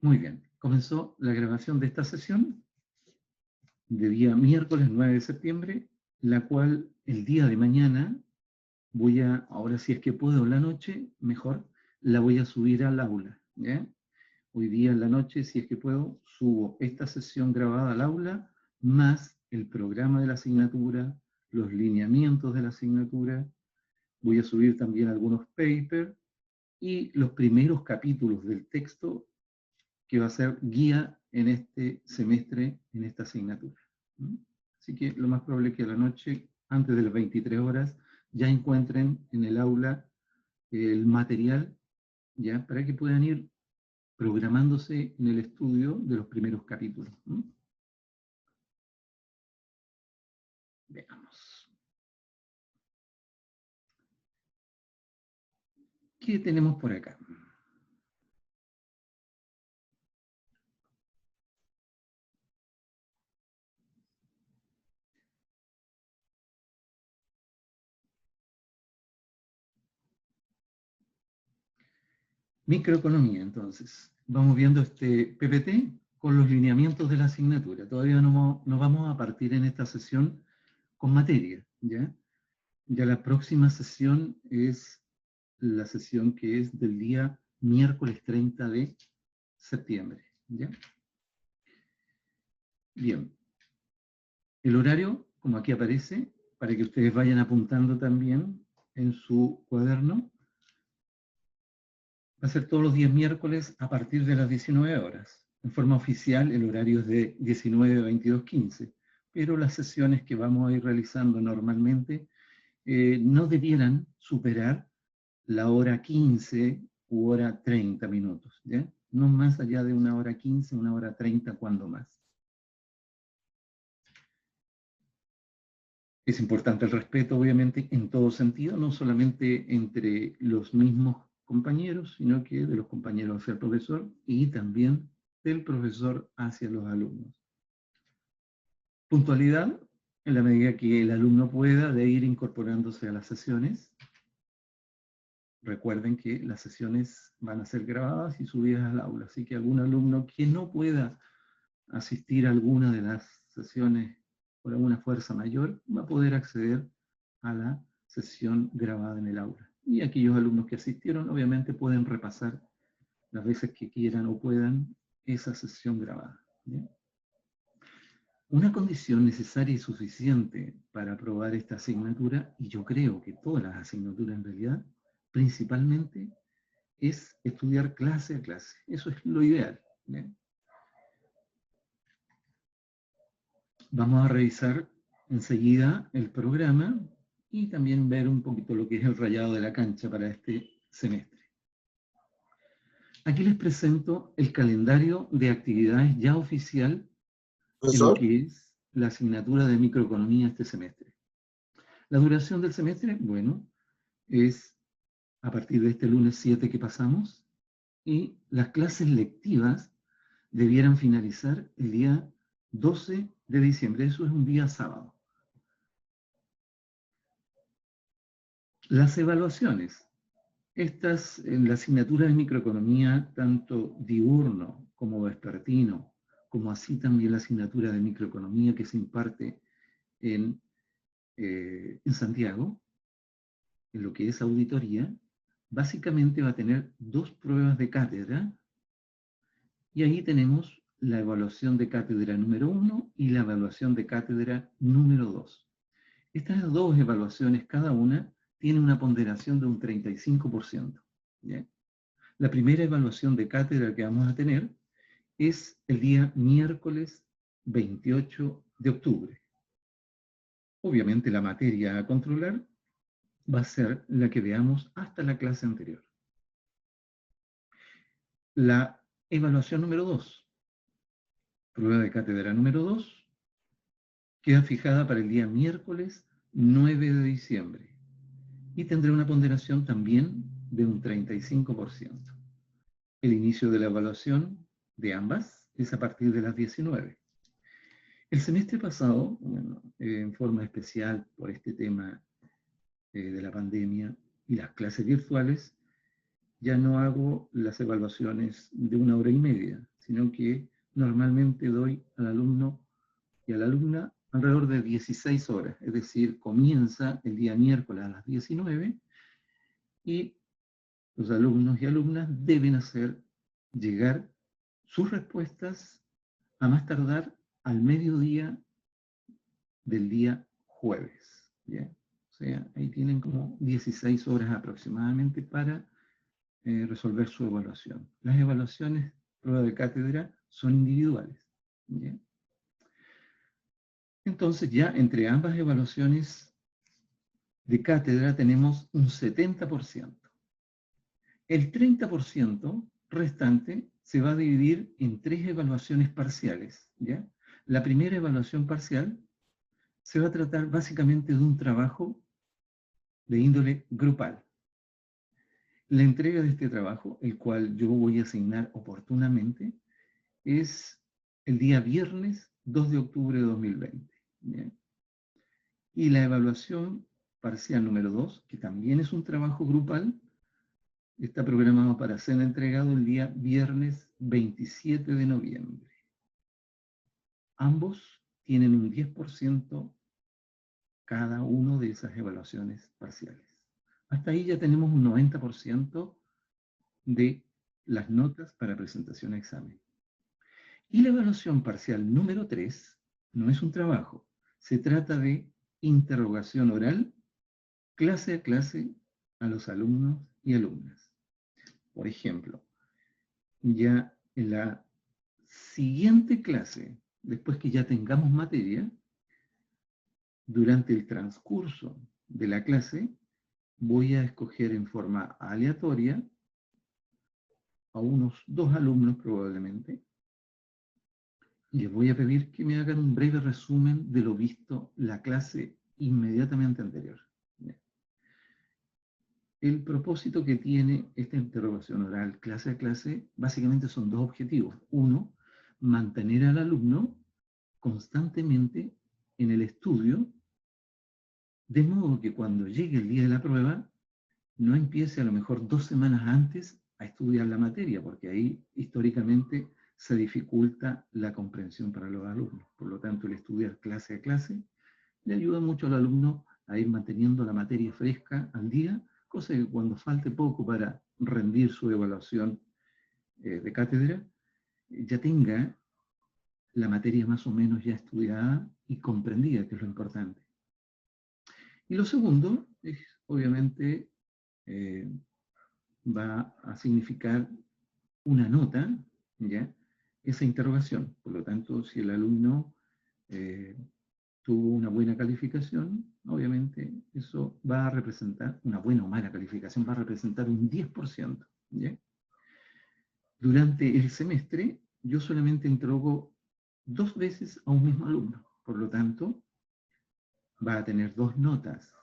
Muy bien, comenzó la grabación de esta sesión de día miércoles 9 de septiembre, la cual el día de mañana voy a, ahora si es que puedo en la noche, mejor, la voy a subir al aula, ¿ya? Hoy día en la noche, si es que puedo, subo esta sesión grabada al aula, más el programa de la asignatura, los lineamientos de la asignatura, voy a subir también algunos papers y los primeros capítulos del texto que va a ser guía en este semestre, en esta asignatura. Así que lo más probable es que a la noche, antes de las 23 horas, ya encuentren en el aula el material, ya para que puedan ir programándose en el estudio de los primeros capítulos. Veamos. ¿Qué tenemos por acá? Microeconomía, entonces. Vamos viendo este PPT con los lineamientos de la asignatura. Todavía no vamos a partir en esta sesión con materia, ¿ya? Ya la próxima sesión es la sesión que es del día miércoles 30 de septiembre, ¿ya? Bien. El horario, como aquí aparece, para que ustedes vayan apuntando también en su cuaderno, va a ser todos los días miércoles a partir de las 19 horas. En forma oficial, el horario es de 19 a 22:15, pero las sesiones que vamos a ir realizando normalmente no debieran superar la hora 15 u hora 30 minutos, ¿ya? No más allá de una hora 15, una hora 30, cuando más. Es importante el respeto, obviamente, en todo sentido, no solamente entre los mismos compañeros, sino que de los compañeros hacia el profesor y también del profesor hacia los alumnos. Puntualidad, en la medida que el alumno pueda, de ir incorporándose a las sesiones. Recuerden que las sesiones van a ser grabadas y subidas al aula, así que algún alumno que no pueda asistir a alguna de las sesiones por alguna fuerza mayor va a poder acceder a la sesión grabada en el aula. Y aquellos alumnos que asistieron obviamente pueden repasar las veces que quieran o puedan esa sesión grabada. ¿Bien? Una condición necesaria y suficiente para aprobar esta asignatura, y yo creo que todas las asignaturas en realidad, principalmente, es estudiar clase a clase. Eso es lo ideal. ¿Bien? Vamos a revisar enseguida el programa y también ver un poquito lo que es el rayado de la cancha para este semestre. Aquí les presento el calendario de actividades ya oficial en lo que es la asignatura de microeconomía este semestre. La duración del semestre, bueno, es a partir de este lunes 7 que pasamos, y las clases lectivas debieran finalizar el día 12 de diciembre, eso es un día sábado. Las evaluaciones. Estas, en la asignatura de microeconomía, tanto diurno como vespertino, como así también la asignatura de microeconomía que se imparte en Santiago, en lo que es auditoría, básicamente va a tener dos pruebas de cátedra, y ahí tenemos la evaluación de cátedra número 1 y la evaluación de cátedra número 2. Estas dos evaluaciones, cada una, tiene una ponderación de un 35%. ¿Ya? La primera evaluación de cátedra que vamos a tener es el día miércoles 28 de octubre. Obviamente la materia a controlar va a ser la que veamos hasta la clase anterior. La evaluación número 2, prueba de cátedra número 2, queda fijada para el día miércoles 9 de diciembre y tendrá una ponderación también de un 35%. El inicio de la evaluación de ambas es a partir de las 19. El semestre pasado, bueno, en forma especial por este tema de la pandemia y las clases virtuales, ya no hago las evaluaciones de 1 hora y media, sino que normalmente doy al alumno y a la alumna alrededor de 16 horas, es decir, comienza el día miércoles a las 19 y los alumnos y alumnas deben hacer llegar sus respuestas a más tardar al mediodía del día jueves. ¿Ya? O sea, ahí tienen como 16 horas aproximadamente para resolver su evaluación. Las evaluaciones, prueba de cátedra, son individuales. ¿Ya? Entonces ya entre ambas evaluaciones de cátedra tenemos un 70%. El 30% restante se va a dividir en 3 evaluaciones parciales. ¿Ya? La primera evaluación parcial se va a tratar básicamente de un trabajo de índole grupal. La entrega de este trabajo, el cual yo voy a asignar oportunamente, es el día viernes 2 de octubre de 2020. ¿Ya? Y la evaluación parcial número 2, que también es un trabajo grupal, está programado para ser entregado el día viernes 27 de noviembre. Ambos tienen un 10% cada uno de esas evaluaciones parciales. Hasta ahí ya tenemos un 90% de las notas para presentación a examen. Y la evaluación parcial número 3 no es un trabajo, se trata de interrogación oral, clase a clase, a los alumnos y alumnas. Por ejemplo, ya en la siguiente clase, después que ya tengamos materia, durante el transcurso de la clase, voy a escoger en forma aleatoria a unos 2 alumnos probablemente, y les voy a pedir que me hagan un breve resumen de lo visto la clase inmediatamente anterior. El propósito que tiene esta interrogación oral clase a clase básicamente son 2 objetivos. Uno, mantener al alumno constantemente en el estudio, de modo que cuando llegue el día de la prueba, no empiece a lo mejor 2 semanas antes a estudiar la materia, porque ahí históricamente se dificulta la comprensión para los alumnos. Por lo tanto, el estudiar clase a clase le ayuda mucho al alumno a ir manteniendo la materia fresca al día, cosa que cuando falte poco para rendir su evaluación de cátedra, ya tenga la materia más o menos ya estudiada y comprendida, que es lo importante. Y lo segundo es, obviamente, va a significar una nota, ¿ya? Esa interrogación. Por lo tanto, si el alumno tuvo una buena calificación, obviamente eso va a representar, una buena o mala calificación, va a representar un 10%. ¿Ya? Durante el semestre, yo solamente interrogo 2 veces a un mismo alumno. Por lo tanto, va a tener 2 notas,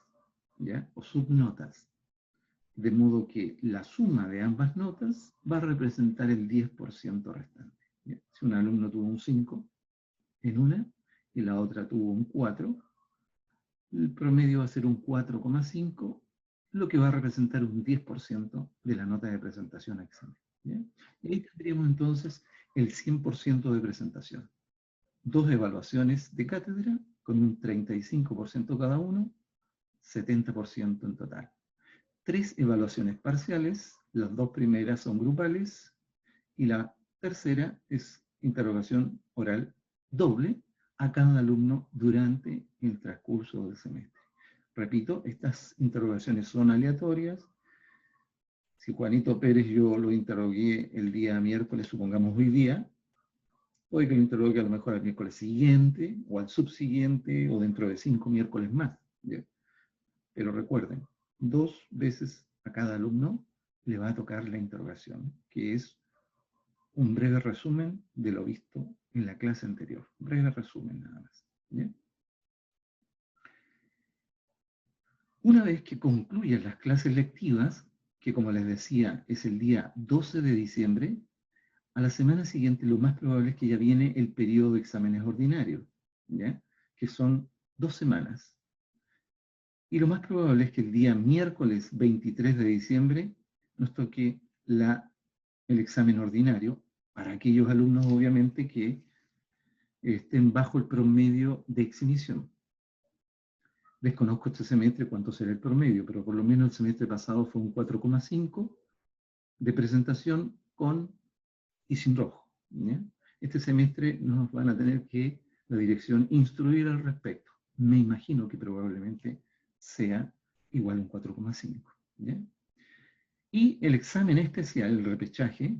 ¿ya? O subnotas. De modo que la suma de ambas notas va a representar el 10% restante. ¿Ya? Si un alumno tuvo un 5 en una y la otra tuvo un 4, el promedio va a ser un 4,5, lo que va a representar un 10% de la nota de presentación a examen. ¿Ya? Y ahí tendríamos entonces el 100% de presentación. 2 evaluaciones de cátedra con un 35% cada uno, 70% en total. 3 evaluaciones parciales, las 2 primeras son grupales y la tercera es interrogación oral doble a cada alumno durante el transcurso del semestre. Repito, estas interrogaciones son aleatorias. Si Juanito Pérez yo lo interrogué el día miércoles, supongamos hoy día, puede que lo interrogue a lo mejor al miércoles siguiente, o al subsiguiente, o dentro de 5 miércoles más. ¿Ya? Pero recuerden, 2 veces a cada alumno le va a tocar la interrogación, que es un breve resumen de lo visto en la clase anterior. Breve resumen nada más. ¿Ya? Una vez que concluyan las clases lectivas, que como les decía es el día 12 de diciembre, a la semana siguiente lo más probable es que ya viene el periodo de exámenes ordinarios, ¿ya? Que son 2 semanas. Y lo más probable es que el día miércoles 23 de diciembre nos toque el examen ordinario, para aquellos alumnos obviamente que estén bajo el promedio de exhibición. Desconozco este semestre cuánto será el promedio, pero por lo menos el semestre pasado fue un 4,5 de presentación con y sin rojo, ¿ya? Este semestre nos van a tener que la dirección instruir al respecto. Me imagino que probablemente sea igual a un 4,5. Y el examen especial, el repechaje,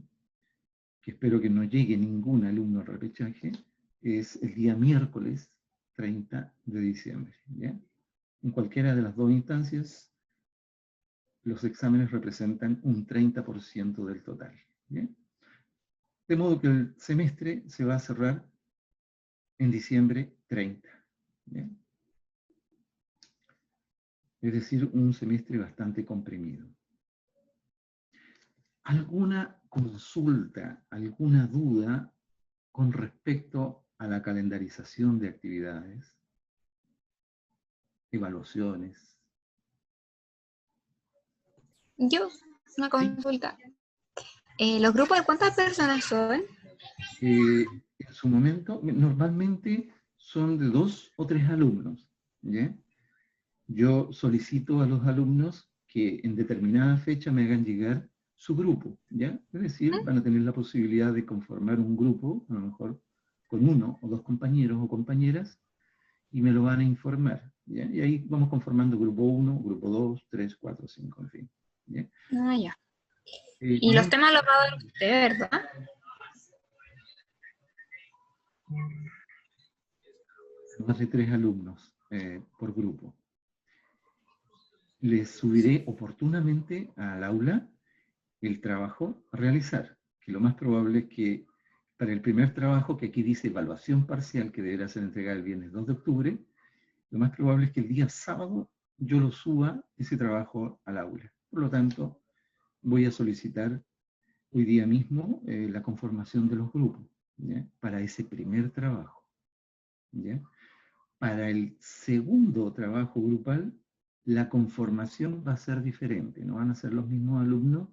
que espero que no llegue ningún alumno al repechaje, es el día miércoles 30 de diciembre. ¿Ya? En cualquiera de las dos instancias, los exámenes representan un 30% del total. ¿Ya? De modo que el semestre se va a cerrar en diciembre 30. ¿Ya? Es decir, un semestre bastante comprimido. ¿Alguna consulta, alguna duda con respecto a la calendarización de actividades, evaluaciones? Yo, una ¿Sí? consulta. ¿Los grupos de cuántas personas son? En su momento, normalmente son de 2 o 3 alumnos. ¿Ya? Yo solicito a los alumnos que en determinada fecha me hagan llegar su grupo, ¿ya? Es decir, van a tener la posibilidad de conformar un grupo, a lo mejor con 1 o 2 compañeros o compañeras, y me lo van a informar, ¿ya? Y ahí vamos conformando grupo 1, grupo 2, 3, 4, 5, en fin. ¿Ya? Ah, ya. Y los temas los va a dar usted, ¿verdad? Más de 3 alumnos por grupo. Les subiré oportunamente al aula el trabajo a realizar, que lo más probable es que para el primer trabajo, que aquí dice evaluación parcial, que deberá ser entregada el viernes 2 de octubre, lo más probable es que el día sábado yo lo suba ese trabajo al aula. Por lo tanto, voy a solicitar hoy día mismo la conformación de los grupos, ¿ya? Para ese primer trabajo. ¿Ya? Para el segundo trabajo grupal, la conformación va a ser diferente, no van a ser los mismos alumnos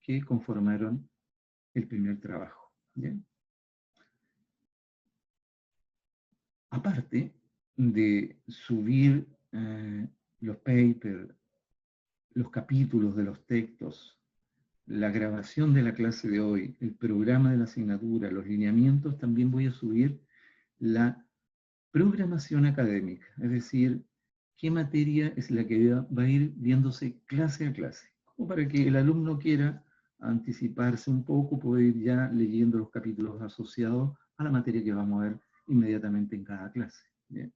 que conformaron el primer trabajo. ¿Ya? Aparte de subir los papers, los capítulos de los textos, la grabación de la clase de hoy, el programa de la asignatura, los lineamientos, también voy a subir la programación académica, es decir, qué materia es la que va a ir viéndose clase a clase, como para que el alumno quiera anticiparse un poco, puede ir ya leyendo los capítulos asociados a la materia que vamos a ver inmediatamente en cada clase. ¿Bien?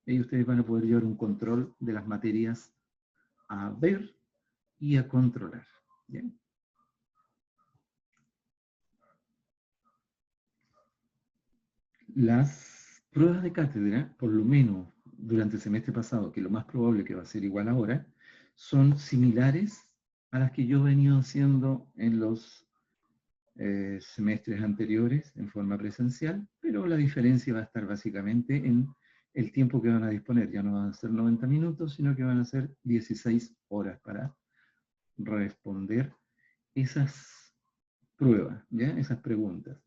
Y ustedes van a poder llevar un control de las materias a ver y a controlar. ¿Bien? Las pruebas de cátedra, por lo menos durante el semestre pasado, que lo más probable que va a ser igual ahora, son similares a las que yo he venido haciendo en los semestres anteriores en forma presencial, pero la diferencia va a estar básicamente en el tiempo que van a disponer. Ya no van a ser 90 minutos, sino que van a ser 16 horas para responder esas pruebas, ¿ya? Esas preguntas.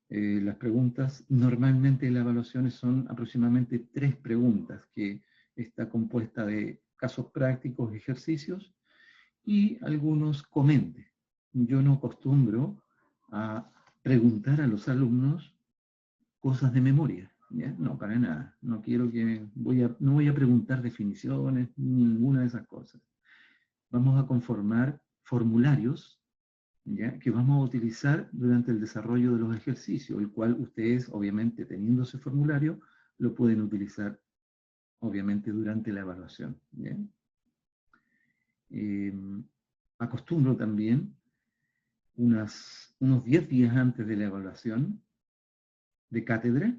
Las preguntas, normalmente las evaluaciones son aproximadamente 3 preguntas, que está compuesta de casos prácticos, ejercicios y algunos comentes. Yo no acostumbro a preguntar a los alumnos cosas de memoria, ¿ya? No, para nada. No quiero que, no voy a preguntar definiciones, ninguna de esas cosas. Vamos a conformar formularios, ¿ya? Que vamos a utilizar durante el desarrollo de los ejercicios, el cual ustedes, obviamente, teniendo ese formulario, lo pueden utilizar, obviamente, durante la evaluación. ¿Ya? Acostumbro también, unos 10 días antes de la evaluación de cátedra,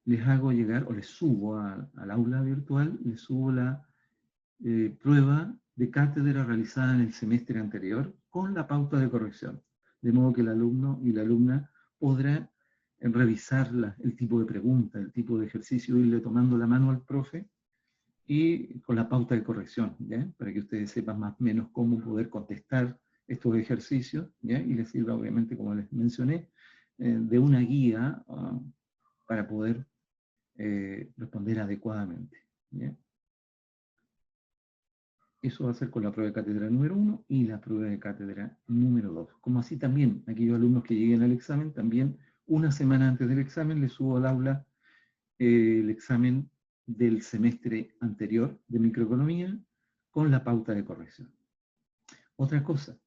les hago llegar, o les subo al aula virtual, les subo la prueba de cátedra realizada en el semestre anterior con la pauta de corrección. De modo que el alumno y la alumna podrá revisar el tipo de pregunta, el tipo de ejercicio, irle tomando la mano al profe y con la pauta de corrección, ¿ya? Para que ustedes sepan más o menos cómo poder contestar estos ejercicios, ¿ya? Y les sirva, obviamente, como les mencioné, de una guía para poder responder adecuadamente, ¿ya? Eso va a ser con la prueba de cátedra número 1 y la prueba de cátedra número 2. Como así también, aquellos alumnos que lleguen al examen, también una semana antes del examen les subo al aula el examen del semestre anterior de microeconomía con la pauta de corrección. Otra cosa,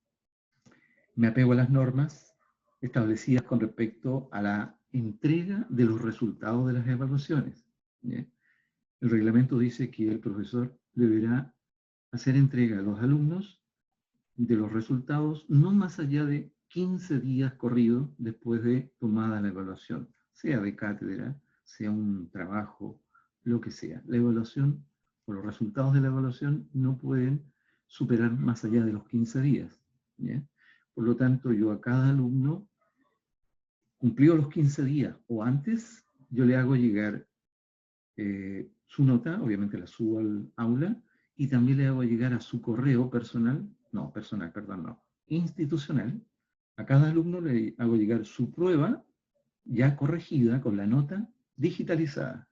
me apego a las normas establecidas con respecto a la entrega de los resultados de las evaluaciones, ¿ya? El reglamento dice que el profesor deberá hacer entrega a los alumnos de los resultados no más allá de 15 días corridos después de tomada la evaluación, sea de cátedra, sea un trabajo, lo que sea. La evaluación o los resultados de la evaluación no pueden superar más allá de los 15 días, ¿ya? Por lo tanto, yo a cada alumno, cumplido los 15 días o antes, yo le hago llegar su nota, obviamente la subo al aula, y también le hago llegar a su correo institucional. A cada alumno le hago llegar su prueba ya corregida con la nota digitalizada.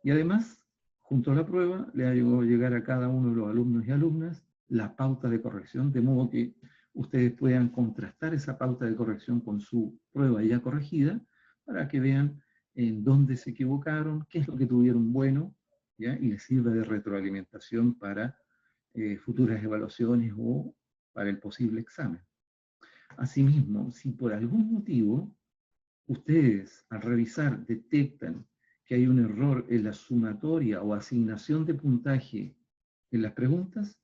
Y además, junto a la prueba, le hago llegar a cada uno de los alumnos y alumnas la pauta de corrección, de modo que ustedes puedan contrastar esa pauta de corrección con su prueba ya corregida, para que vean en dónde se equivocaron, qué es lo que tuvieron bueno, ¿ya? Y les sirva de retroalimentación para futuras evaluaciones o para el posible examen. Asimismo, si por algún motivo ustedes al revisar detectan que hay un error en la sumatoria o asignación de puntaje en las preguntas,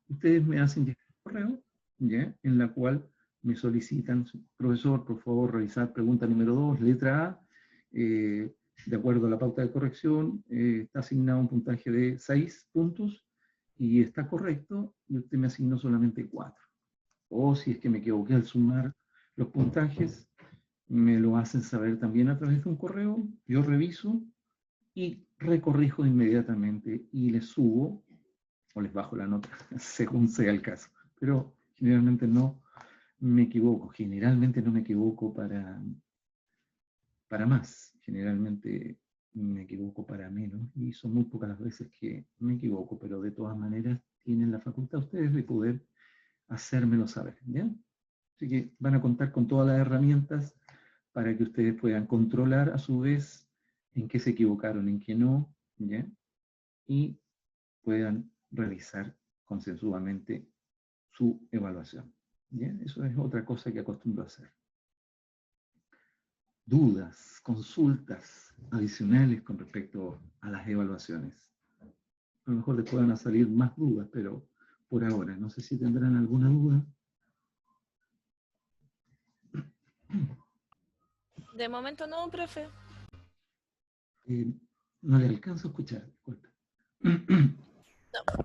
ustedes me hacen llegar un correo, ¿ya? En la cual me solicitan, profesor, por favor, revisar pregunta número 2, letra A, de acuerdo a la pauta de corrección, está asignado un puntaje de 6 puntos y está correcto, y usted me asignó solamente 4. O si es que me equivoqué al sumar los puntajes, me lo hacen saber también a través de un correo, yo reviso y recorrijo inmediatamente y les subo o les bajo la nota, según sea el caso. Pero generalmente no me equivoco, generalmente no me equivoco para más, generalmente me equivoco para menos, y son muy pocas las veces que me equivoco, pero de todas maneras tienen la facultad ustedes de poder hacérmelo saber, ¿ya? Así que van a contar con todas las herramientas para que ustedes puedan controlar a su vez en qué se equivocaron, en qué no, ¿ya? Y puedan realizar consensuadamente su evaluación, ¿ya? Eso es otra cosa que acostumbro a hacer. Dudas, consultas adicionales con respecto a las evaluaciones. A lo mejor les puedan salir más dudas, pero por ahora, no sé si tendrán alguna duda. De momento no, profe. No le alcanzo a escuchar, disculpe.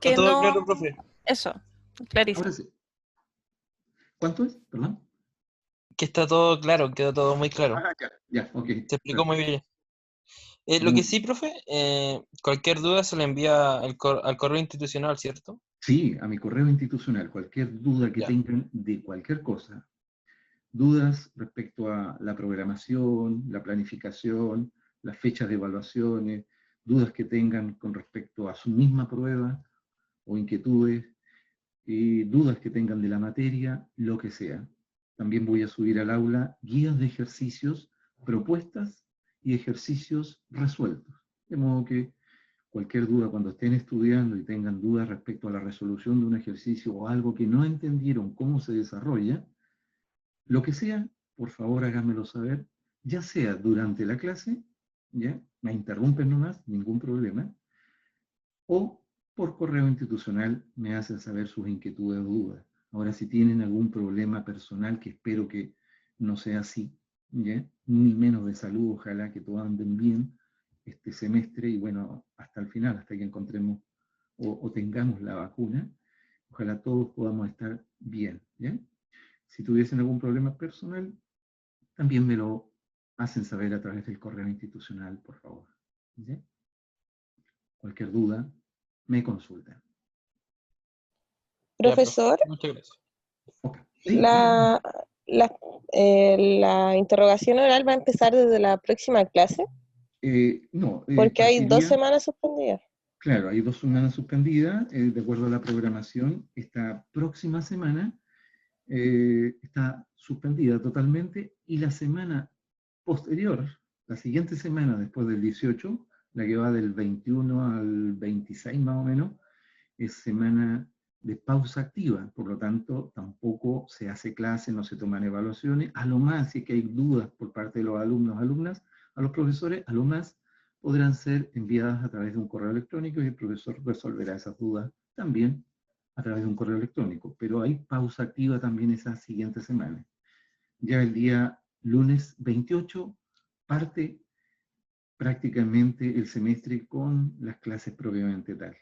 Que Está todo no. claro, profe. Eso, clarísimo. Ahora sí. ¿Cuánto es? Perdón. Que está todo claro, quedó todo muy claro. Ah, ya, ok. Se explicó muy bien. Lo Muy que sí, profe, cualquier duda se le envía al correo institucional, ¿cierto? Sí, a mi correo institucional, cualquier duda que Ya. tengan de cualquier cosa, dudas respecto a la programación, la planificación, las fechas de evaluaciones, dudas que tengan con respecto a su misma prueba o inquietudes, y dudas que tengan de la materia, lo que sea. También voy a subir al aula guías de ejercicios, propuestas y ejercicios resueltos. De modo que cualquier duda cuando estén estudiando y tengan dudas respecto a la resolución de un ejercicio o algo que no entendieron cómo se desarrolla, lo que sea, por favor háganmelo saber, ya sea durante la clase, ¿ya? Me interrumpen nomás, ningún problema, o por correo institucional me hacen saber sus inquietudes o dudas. Ahora, si tienen algún problema personal, que espero que no sea así, ¿ya? Ni menos de salud, ojalá que todos anden bien este semestre y bueno, hasta el final, hasta que encontremos o tengamos la vacuna, ojalá todos podamos estar bien, ¿ya? Si tuviesen algún problema personal, también me lo hacen saber a través del correo institucional, por favor, ¿ya? Cualquier duda, me consultan. Ya, profe. Profesor, Muchas gracias. Ok. Sí, dígame. La, la interrogación oral va a empezar desde la próxima clase, No, porque hay 2 partiría, semanas suspendidas. claro, hay 2 semanas suspendidas, de acuerdo a la programación. Esta próxima semana está suspendida totalmente y la semana posterior, la siguiente semana después del 18, la que va del 21 al 26 más o menos, es semana de pausa activa, por lo tanto tampoco se hace clase, no se toman evaluaciones, a lo más si es que hay dudas por parte de los alumnos, alumnas, a los profesores, a lo más podrán ser enviadas a través de un correo electrónico y el profesor resolverá esas dudas también a través de un correo electrónico, pero hay pausa activa también esa siguiente semana. Ya el día lunes 28 parte prácticamente el semestre con las clases propiamente tal.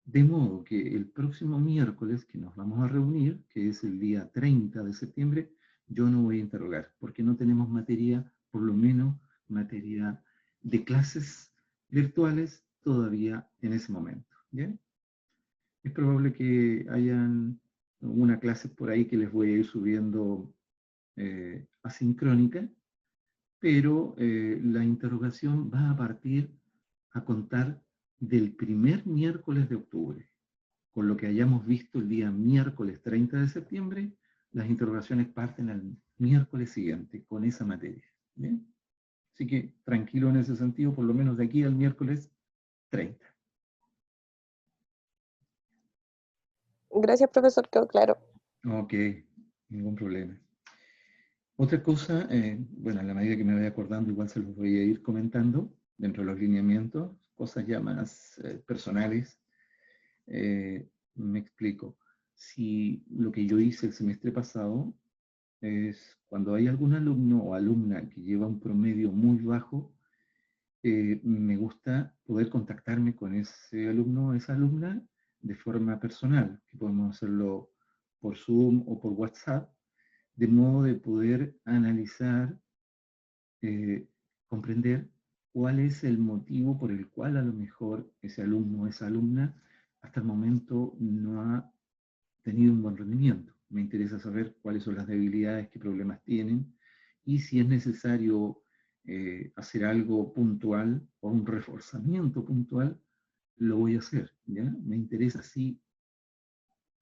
De modo que el próximo miércoles que nos vamos a reunir, que es el día 30 de septiembre, yo no voy a interrogar, porque no tenemos materia, por lo menos materia de clases virtuales todavía en ese momento. ¿Bien? Es probable que hayan una clase por ahí que les voy a ir subiendo asincrónica, pero la interrogación va a partir a contar del primer miércoles de octubre. Con lo que hayamos visto el día miércoles 30 de septiembre, las interrogaciones parten al miércoles siguiente con esa materia. ¿Bien? Así que tranquilo en ese sentido, por lo menos de aquí al miércoles 30. Gracias, profesor, quedó claro. Ok, ningún problema. Otra cosa, bueno, a la medida que me vaya acordando, igual se los voy a ir comentando dentro de los lineamientos, cosas ya más personales. Me explico. Si lo que yo hice el semestre pasado es cuando hay algún alumno o alumna que lleva un promedio muy bajo, me gusta poder contactarme con ese alumno o esa alumna de forma personal, que podemos hacerlo por Zoom o por WhatsApp, de modo de poder analizar, comprender cuál es el motivo por el cual a lo mejor ese alumno o esa alumna hasta el momento no ha tenido un buen rendimiento. Me interesa saber cuáles son las debilidades, qué problemas tienen y si es necesario hacer algo puntual o un reforzamiento puntual, lo voy a hacer. ¿Ya? Me interesa si,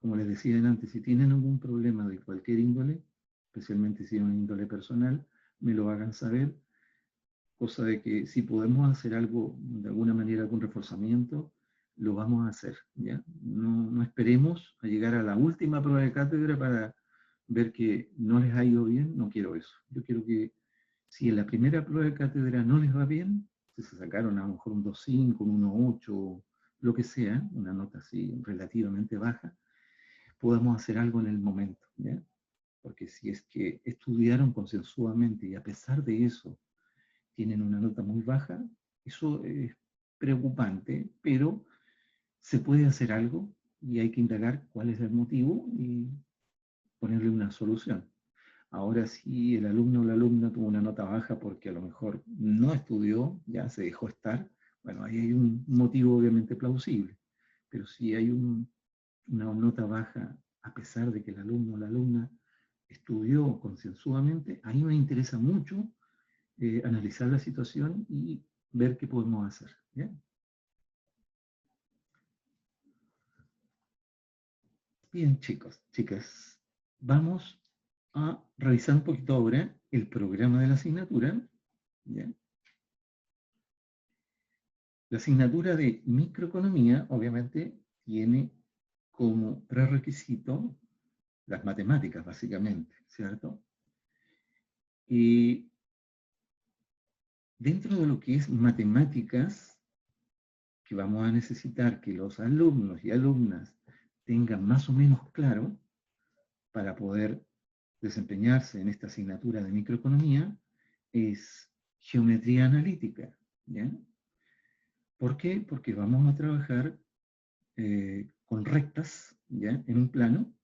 como les decía antes, si tienen algún problema de cualquier índole, especialmente si es una índole personal, me lo hagan saber, cosa de que si podemos hacer algo, de alguna manera, algún reforzamiento, lo vamos a hacer, ¿ya? No esperemos a llegar a la última prueba de cátedra para ver que no les ha ido bien, no quiero eso. Yo quiero que si en la primera prueba de cátedra no les va bien, si se sacaron a lo mejor un 2.5, un 1.8, lo que sea, una nota así relativamente baja, podamos hacer algo en el momento, ¿ya? Porque si es que estudiaron consensuadamente y a pesar de eso tienen una nota muy baja, eso es preocupante, pero se puede hacer algo y hay que indagar cuál es el motivo y ponerle una solución. Ahora, si el alumno o la alumna tuvo una nota baja porque a lo mejor no estudió, ya se dejó estar, bueno, ahí hay un motivo obviamente plausible. Pero si hay una nota baja a pesar de que el alumno o la alumna estudió concienzudamente, ahí me interesa mucho analizar la situación y ver qué podemos hacer. ¿Bien? Bien, chicos, chicas, vamos a revisar un poquito ahora el programa de la asignatura. ¿Ya? La asignatura de microeconomía, obviamente, tiene como prerequisito las matemáticas, básicamente, ¿cierto? Y dentro de lo que es matemáticas, que vamos a necesitar que los alumnos y alumnas tengan más o menos claro para poder desempeñarse en esta asignatura de microeconomía, es geometría analítica. ¿Ya? ¿Por qué? Porque vamos a trabajar con rectas, ¿ya? En un plano,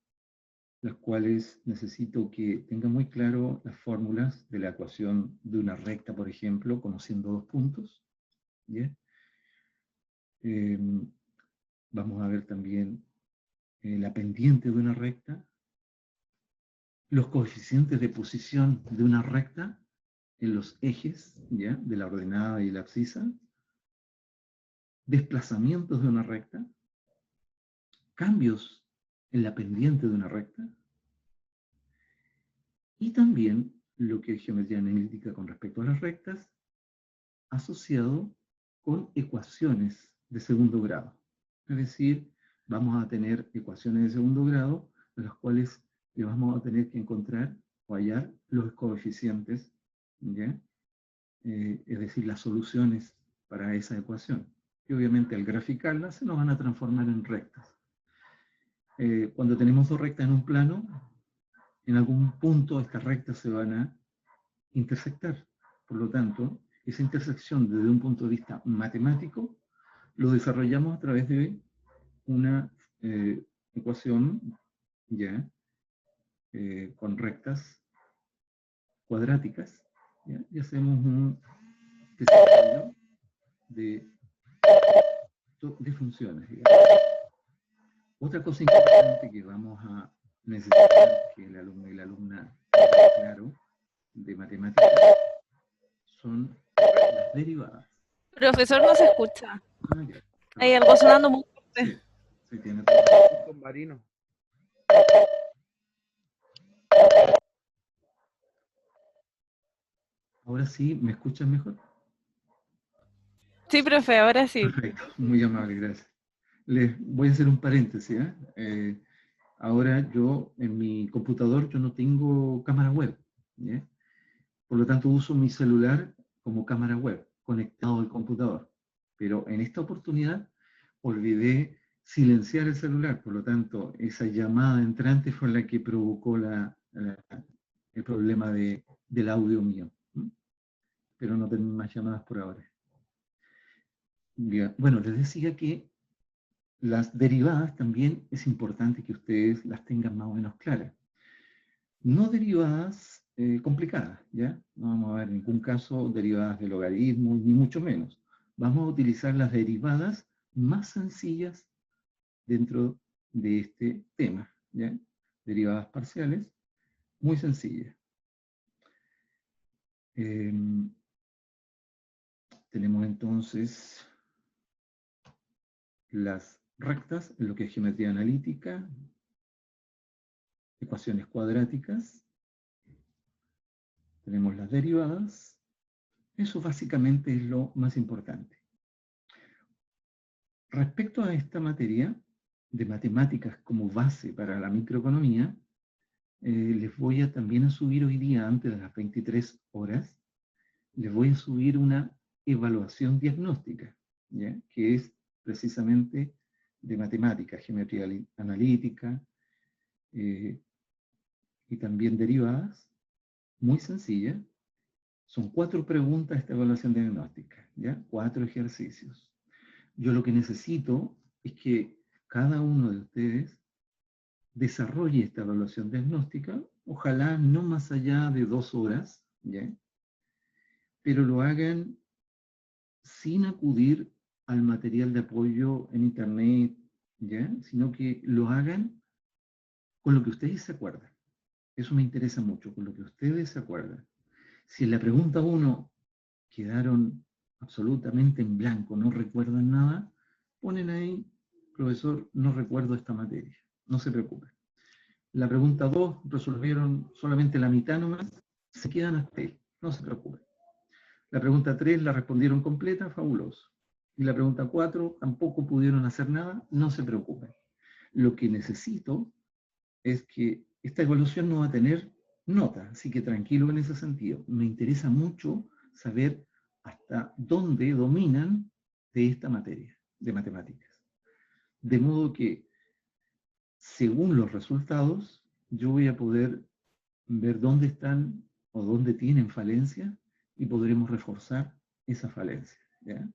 las cuales necesito que tengan muy claro las fórmulas de la ecuación de una recta, por ejemplo, conociendo dos puntos. ¿Ya? Eh, Vamos a ver también la pendiente de una recta, los coeficientes de posición de una recta en los ejes, ¿ya?, de la ordenada y la abscisa, desplazamientos de una recta, cambios en la pendiente de una recta, y también lo que es geometría analítica con respecto a las rectas, asociado con ecuaciones de segundo grado. Es decir, vamos a tener ecuaciones de segundo grado, de las cuales le vamos a tener que encontrar o hallar los coeficientes, ¿ya? Es decir, las soluciones para esa ecuación. Y obviamente al graficarlas se nos van a transformar en rectas. Cuando tenemos dos rectas en un plano, en algún punto estas rectas se van a intersectar. Por lo tanto, esa intersección desde un punto de vista matemático lo desarrollamos a través de una ecuación, ¿ya?, con rectas cuadráticas, ¿ya?, y hacemos un desarrollo de funciones, digamos. Otra cosa importante que vamos a necesitar que el alumno y la alumna tengan claro de matemáticas son las derivadas. Profesor, no se escucha. Ah, ya. Hay algo sonando muy fuerte. Sí, sí, tiene todo el razón. Con Marino. Ahora sí, ¿me escuchan mejor? Sí, profe, ahora sí. Perfecto, muy amable, gracias. Les voy a hacer un paréntesis, ¿eh? Ahora yo, en mi computador, yo no tengo cámara web, ¿ya? Por lo tanto, uso mi celular como cámara web, conectado al computador. Pero en esta oportunidad, olvidé silenciar el celular, por lo tanto, esa llamada entrante fue la que provocó el problema del audio mío. Pero no tengo más llamadas por ahora. Bien. Bueno, les decía que las derivadas también es importante que ustedes las tengan más o menos claras. No derivadas complicadas, ¿ya? No vamos a ver en ningún caso derivadas de logaritmos, ni mucho menos. Vamos a utilizar las derivadas más sencillas dentro de este tema, ¿ya? Derivadas parciales, muy sencillas. Tenemos entonces las rectas, en lo que es geometría analítica, ecuaciones cuadráticas, tenemos las derivadas. Eso básicamente es lo más importante. Respecto a esta materia de matemáticas como base para la microeconomía, les voy a también a subir hoy día, antes de las 23 horas, les voy a subir una evaluación diagnóstica, ¿ya?, que es precisamente de matemáticas, geometría analítica, y también derivadas, muy sencilla. Son 4 preguntas esta evaluación diagnóstica, ¿ya? 4 ejercicios. Yo lo que necesito es que cada uno de ustedes desarrolle esta evaluación diagnóstica, ojalá no más allá de 2 horas, ¿ya?, pero lo hagan sin acudir al material de apoyo en internet, ¿ya?, sino que lo hagan con lo que ustedes se acuerdan. Eso me interesa mucho, con lo que ustedes se acuerdan. Si en la pregunta 1 quedaron absolutamente en blanco, no recuerdan nada, ponen ahí, profesor, no recuerdo esta materia. No se preocupen. La pregunta 2 resolvieron solamente la mitad nomás, se quedan hasta ahí, no se preocupen. La pregunta 3 la respondieron completa, fabuloso. Y la pregunta 4 tampoco pudieron hacer nada, no se preocupen. Lo que necesito es que esta evaluación no va a tener nota, así que tranquilo en ese sentido. Me interesa mucho saber hasta dónde dominan de esta materia, de matemáticas. De modo que, según los resultados, yo voy a poder ver dónde están o dónde tienen falencia y podremos reforzar esa falencia, ¿ya?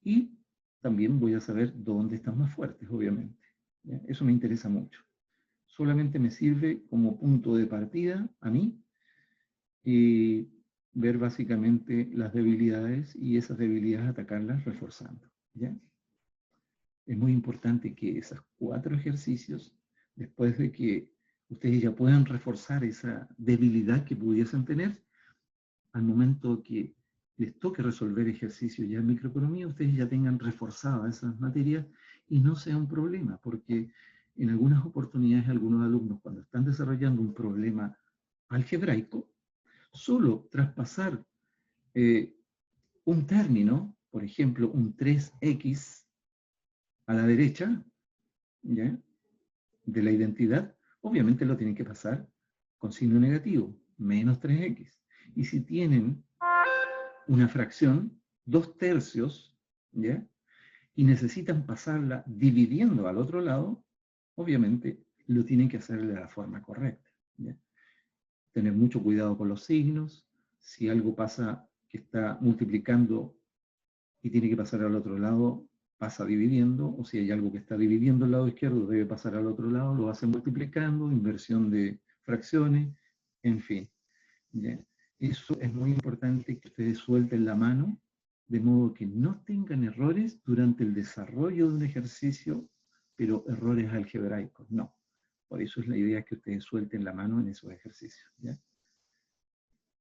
Y también voy a saber dónde están más fuertes, obviamente, ¿ya? Eso me interesa mucho. Solamente me sirve como punto de partida a mí y ver básicamente las debilidades y esas debilidades atacarlas reforzando, ¿ya? Es muy importante que esos 4 ejercicios, después de que ustedes ya puedan reforzar esa debilidad que pudiesen tener al momento que les toque resolver ejercicios ya en microeconomía, ustedes ya tengan reforzadas esas materias y no sea un problema, porque en algunas oportunidades algunos alumnos cuando están desarrollando un problema algebraico, solo traspasar un término, por ejemplo, un 3x a la derecha, ¿ya?, de la identidad, obviamente lo tienen que pasar con signo negativo, menos 3x. Y si tienen una fracción, 2/3, ¿ya?, y necesitan pasarla dividiendo al otro lado, obviamente lo tienen que hacer de la forma correcta, ¿ya? Tener mucho cuidado con los signos. Si algo pasa que está multiplicando y tiene que pasar al otro lado, pasa dividiendo, o si hay algo que está dividiendo el lado izquierdo, debe pasar al otro lado, lo hace multiplicando, inversión de fracciones, en fin, ¿ya? Eso es muy importante que ustedes suelten la mano, de modo que no tengan errores durante el desarrollo de un ejercicio, pero errores algebraicos, no. Por eso es la idea que ustedes suelten la mano en esos ejercicios, ¿ya?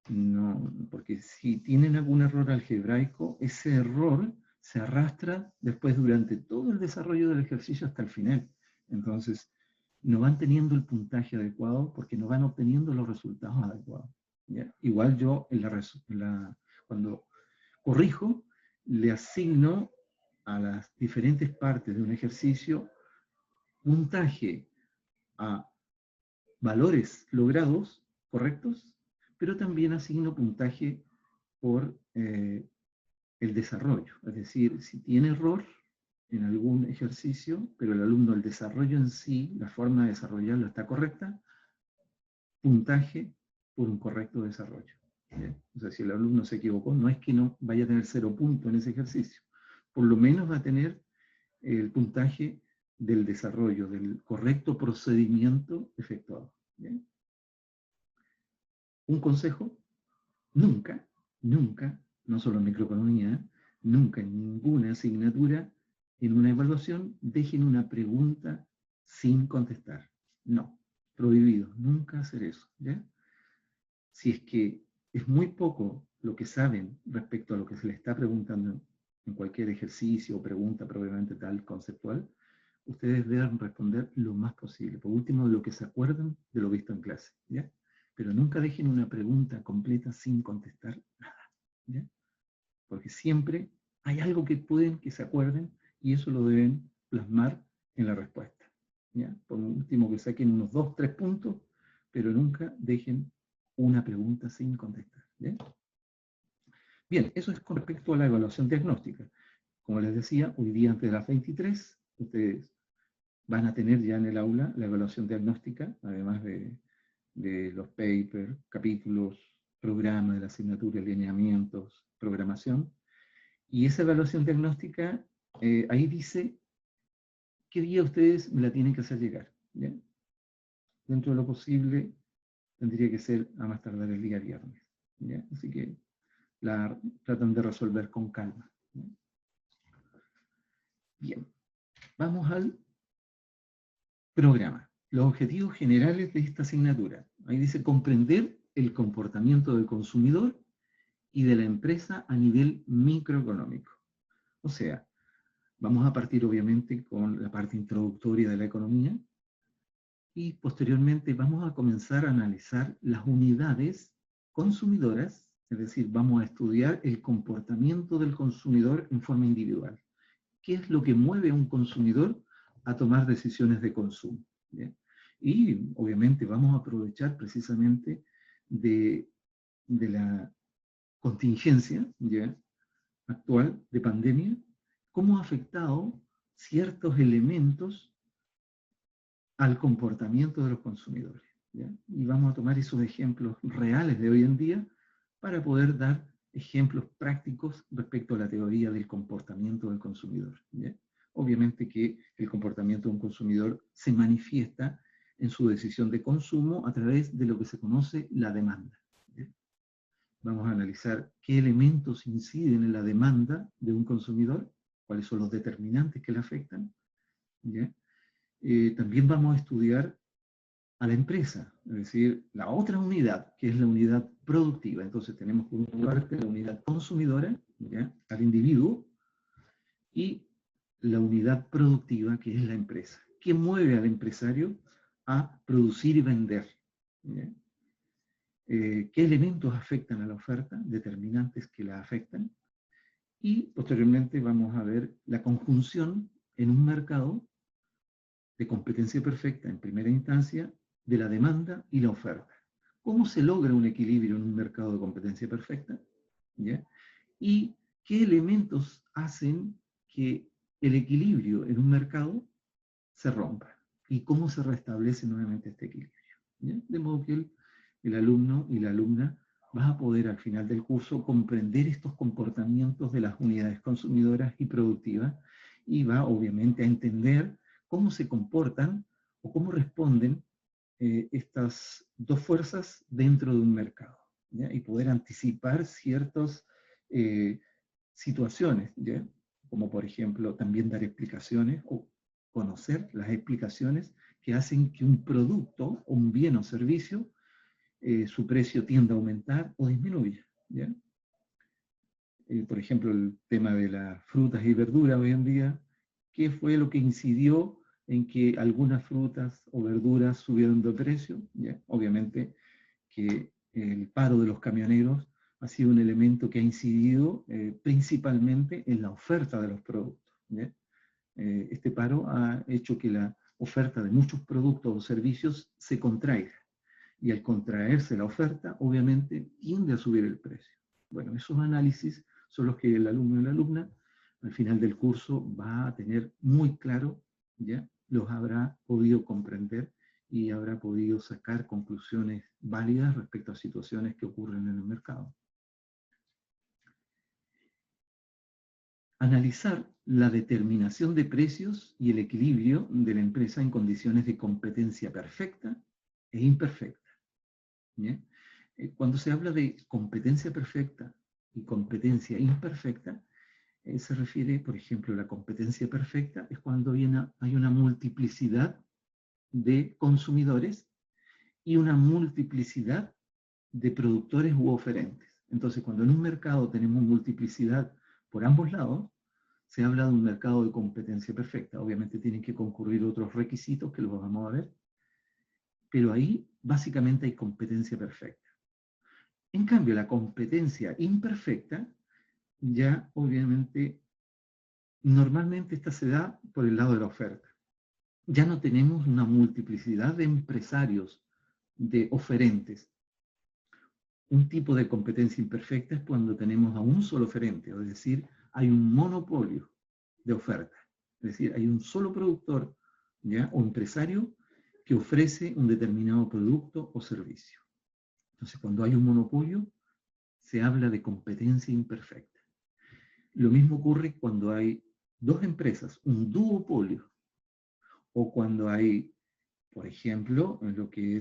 No, porque si tienen algún error algebraico, ese error se arrastra después durante todo el desarrollo del ejercicio hasta el final. Entonces, no van teniendo el puntaje adecuado porque no van obteniendo los resultados adecuados, ¿ya? Igual yo, cuando corrijo, le asigno a las diferentes partes de un ejercicio puntaje a valores logrados, correctos, pero también asigno puntaje por el desarrollo. Es decir, si tiene error en algún ejercicio, pero el alumno, el desarrollo en sí, la forma de desarrollarlo está correcta, puntaje por un correcto desarrollo. ¿Bien? O sea, si el alumno se equivocó, no es que no vaya a tener 0 puntos en ese ejercicio. Por lo menos va a tener el puntaje del desarrollo, del correcto procedimiento efectuado. ¿Bien? Un consejo: nunca, nunca, no solo en microeconomía, nunca en ninguna asignatura, en una evaluación, dejen una pregunta sin contestar. No, prohibido, nunca hacer eso, ¿ya? Si es que es muy poco lo que saben respecto a lo que se les está preguntando en cualquier ejercicio o pregunta probablemente tal conceptual, ustedes deben responder lo más posible, por último de lo que se acuerdan de lo visto en clase, ¿ya? Pero nunca dejen una pregunta completa sin contestar nada, ¿ya? Porque siempre hay algo que pueden que se acuerden y eso lo deben plasmar en la respuesta, ¿ya? Por último que saquen unos 2, 3 puntos, pero nunca dejen una pregunta sin contestar, ¿ya? Bien, eso es con respecto a la evaluación diagnóstica. Como les decía, hoy día antes de las 23, ustedes van a tener ya en el aula la evaluación diagnóstica, además de los papers, capítulos, programas de la asignatura, lineamientos, programación. Y esa evaluación diagnóstica, ahí dice qué día ustedes me la tienen que hacer llegar, ¿ya? Dentro de lo posible, tendría que ser a más tardar el día viernes, ¿ya? Así que la tratan de resolver con calma, ¿ya? Bien, vamos al programa. Los objetivos generales de esta asignatura. Ahí dice comprender el comportamiento del consumidor y de la empresa a nivel microeconómico. O sea, vamos a partir obviamente con la parte introductoria de la economía y posteriormente vamos a comenzar a analizar las unidades consumidoras, es decir, vamos a estudiar el comportamiento del consumidor en forma individual. ¿Qué es lo que mueve a un consumidor a tomar decisiones de consumo? ¿Bien? Y obviamente vamos a aprovechar precisamente de la contingencia, ¿ya?, actual de pandemia, cómo ha afectado ciertos elementos al comportamiento de los consumidores, ¿ya? Y vamos a tomar esos ejemplos reales de hoy en día para poder dar ejemplos prácticos respecto a la teoría del comportamiento del consumidor, ¿ya? Obviamente que el comportamiento de un consumidor se manifiesta en su decisión de consumo a través de lo que se conoce la demanda, ¿ya? Vamos a analizar qué elementos inciden en la demanda de un consumidor, cuáles son los determinantes que le afectan, ¿ya? También vamos a estudiar a la empresa, es decir, la otra unidad, que es la unidad productiva. Entonces tenemos por una parte la unidad consumidora, ¿ya?, al individuo, y la unidad productiva, que es la empresa, que mueve al empresario a producir y vender, ¿ya? ¿Qué elementos afectan a la oferta? Determinantes que la afectan. Y posteriormente vamos a ver la conjunción en un mercado de competencia perfecta en primera instancia de la demanda y la oferta. ¿Cómo se logra un equilibrio en un mercado de competencia perfecta? ¿Ya? ¿Y qué elementos hacen que el equilibrio en un mercado se rompa? ¿Y cómo se restablece nuevamente este equilibrio? ¿Ya? De modo que el alumno y la alumna va a poder al final del curso comprender estos comportamientos de las unidades consumidoras y productivas, y va obviamente a entender cómo se comportan o cómo responden estas dos fuerzas dentro de un mercado, ¿ya? Y poder anticipar ciertas situaciones, ¿ya? Como por ejemplo también dar explicaciones o conocer las explicaciones que hacen que un producto, un bien o servicio, su precio tienda a aumentar o disminuya, ¿ya? Por ejemplo, el tema de las frutas y verduras hoy en día, ¿qué fue lo que incidió en que algunas frutas o verduras subieron de precio? ¿Ya? Obviamente que el paro de los camioneros ha sido un elemento que ha incidido principalmente en la oferta de los productos, ¿ya? Este paro ha hecho que la oferta de muchos productos o servicios se contraiga. Y al contraerse la oferta, obviamente, tiende a subir el precio. Bueno, esos análisis son los que el alumno y la alumna, al final del curso, va a tener muy claro, ¿ya? Los habrá podido comprender y habrá podido sacar conclusiones válidas respecto a situaciones que ocurren en el mercado. Analizar la determinación de precios y el equilibrio de la empresa en condiciones de competencia perfecta e imperfecta. ¿Ya? Cuando se habla de competencia perfecta y competencia imperfecta, se refiere, por ejemplo, la competencia perfecta es cuando hay una multiplicidad de consumidores y una multiplicidad de productores u oferentes. Entonces, cuando en un mercado tenemos multiplicidad por ambos lados, se habla de un mercado de competencia perfecta. Obviamente tienen que concurrir otros requisitos que los vamos a ver, pero ahí básicamente hay competencia perfecta. En cambio, la competencia imperfecta, ya obviamente, normalmente esta se da por el lado de la oferta. Ya no tenemos una multiplicidad de empresarios, de oferentes. Un tipo de competencia imperfecta es cuando tenemos a un solo oferente, es decir, hay un monopolio de oferta. Es decir, hay un solo productor, ¿ya?, o empresario que ofrece un determinado producto o servicio. Entonces, cuando hay un monopolio, se habla de competencia imperfecta. Lo mismo ocurre cuando hay dos empresas, un duopolio, o cuando hay, por ejemplo, lo que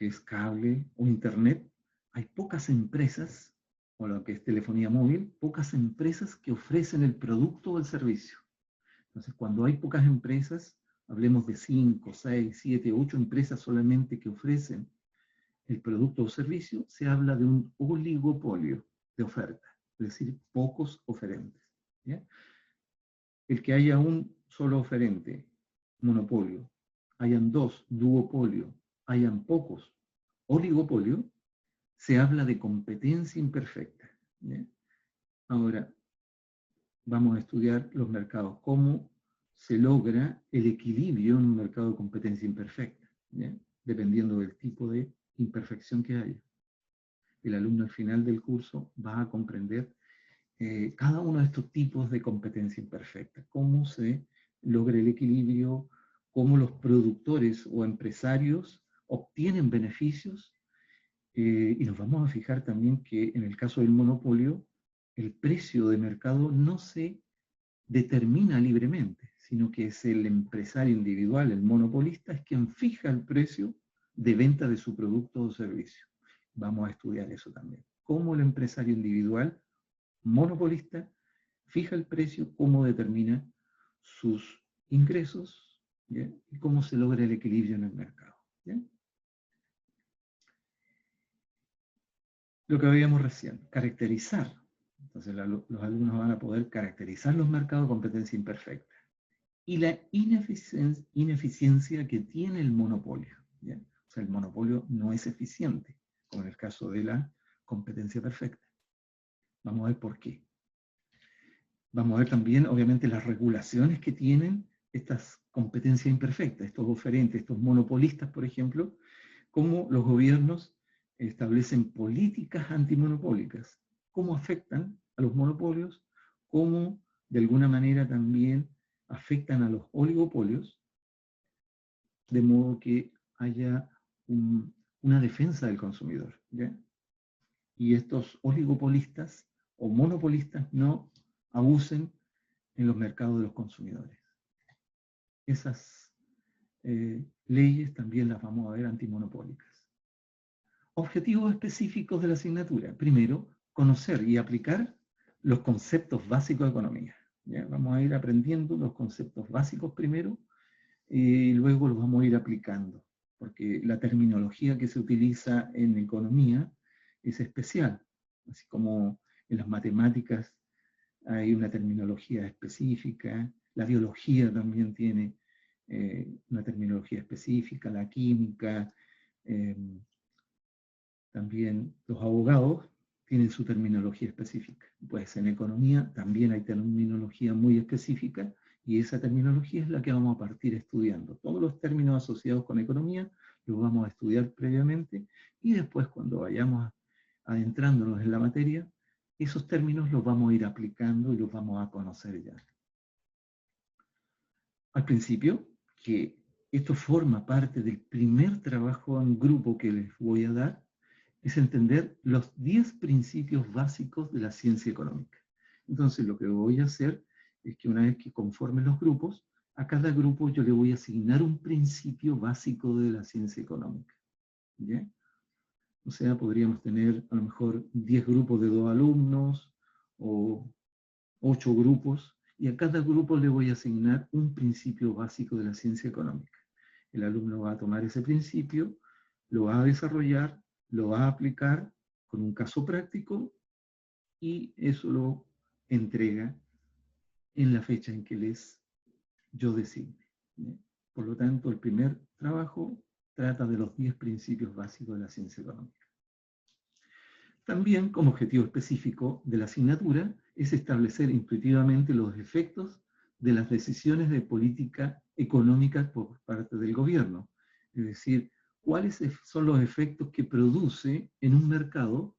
es cable o internet, hay pocas empresas, o lo que es telefonía móvil, pocas empresas que ofrecen el producto o el servicio. Entonces, cuando hay pocas empresas, hablemos de 5, 6, 7, 8 empresas solamente que ofrecen el producto o servicio, se habla de un oligopolio de oferta, es decir, pocos oferentes, ¿ya? El que haya un solo oferente, monopolio, hayan dos, duopolio, hayan pocos, oligopolio, se habla de competencia imperfecta, ¿ya? Ahora, vamos a estudiar los mercados, cómo se logra el equilibrio en un mercado de competencia imperfecta, ¿ya?, dependiendo del tipo de imperfección que haya. El alumno al final del curso va a comprender cada uno de estos tipos de competencia imperfecta, cómo se logra el equilibrio, cómo los productores o empresarios obtienen beneficios, y nos vamos a fijar también que en el caso del monopolio, el precio de mercado no se determina libremente, sino que es el empresario individual, el monopolista, es quien fija el precio de venta de su producto o servicio. Vamos a estudiar eso también. Cómo el empresario individual, monopolista, fija el precio, cómo determina sus ingresos, ¿ya? Y cómo se logra el equilibrio en el mercado. ¿Ya? Lo que veíamos recién, caracterizar. Entonces los alumnos van a poder caracterizar los mercados de competencia imperfecta. Y la ineficiencia que tiene el monopolio. ¿Ya? O sea, el monopolio no es eficiente, como en el caso de la competencia perfecta. Vamos a ver por qué. Vamos a ver también, obviamente, las regulaciones que tienen estas competencias imperfectas, estos oferentes, estos monopolistas, por ejemplo, cómo los gobiernos establecen políticas antimonopólicas, cómo afectan a los monopolios, cómo de alguna manera también afectan a los oligopolios, de modo que haya una defensa del consumidor, ¿ya? Y estos oligopolistas o monopolistas no abusen en los mercados de los consumidores. Esas leyes también las vamos a ver antimonopólicas. Objetivos específicos de la asignatura. Primero, conocer y aplicar los conceptos básicos de economía. ¿Ya? Vamos a ir aprendiendo los conceptos básicos primero y luego los vamos a ir aplicando, porque la terminología que se utiliza en economía es especial, así como en las matemáticas hay una terminología específica, la biología también tiene una terminología específica, la química, también los abogados tienen su terminología específica. Pues en economía también hay terminología muy específica y esa terminología es la que vamos a partir estudiando. Todos los términos asociados con economía los vamos a estudiar previamente y después cuando vayamos adentrándonos en la materia, esos términos los vamos a ir aplicando y los vamos a conocer ya. Al principio, que esto forma parte del primer trabajo en grupo que les voy a dar, es entender los 10 principios básicos de la ciencia económica. Entonces lo que voy a hacer es que una vez que conformen los grupos, a cada grupo yo le voy a asignar un principio básico de la ciencia económica. ¿Ya? O sea, podríamos tener a lo mejor 10 grupos de 2 alumnos, o 8 grupos, y a cada grupo le voy a asignar un principio básico de la ciencia económica. El alumno va a tomar ese principio, lo va a desarrollar, lo va a aplicar con un caso práctico y eso lo entrega en la fecha en que yo designe. Por lo tanto, el primer trabajo trata de los 10 principios básicos de la ciencia económica. También, como objetivo específico de la asignatura, es establecer intuitivamente los efectos de las decisiones de política económica por parte del gobierno. Es decir, cuáles son los efectos que produce en un mercado,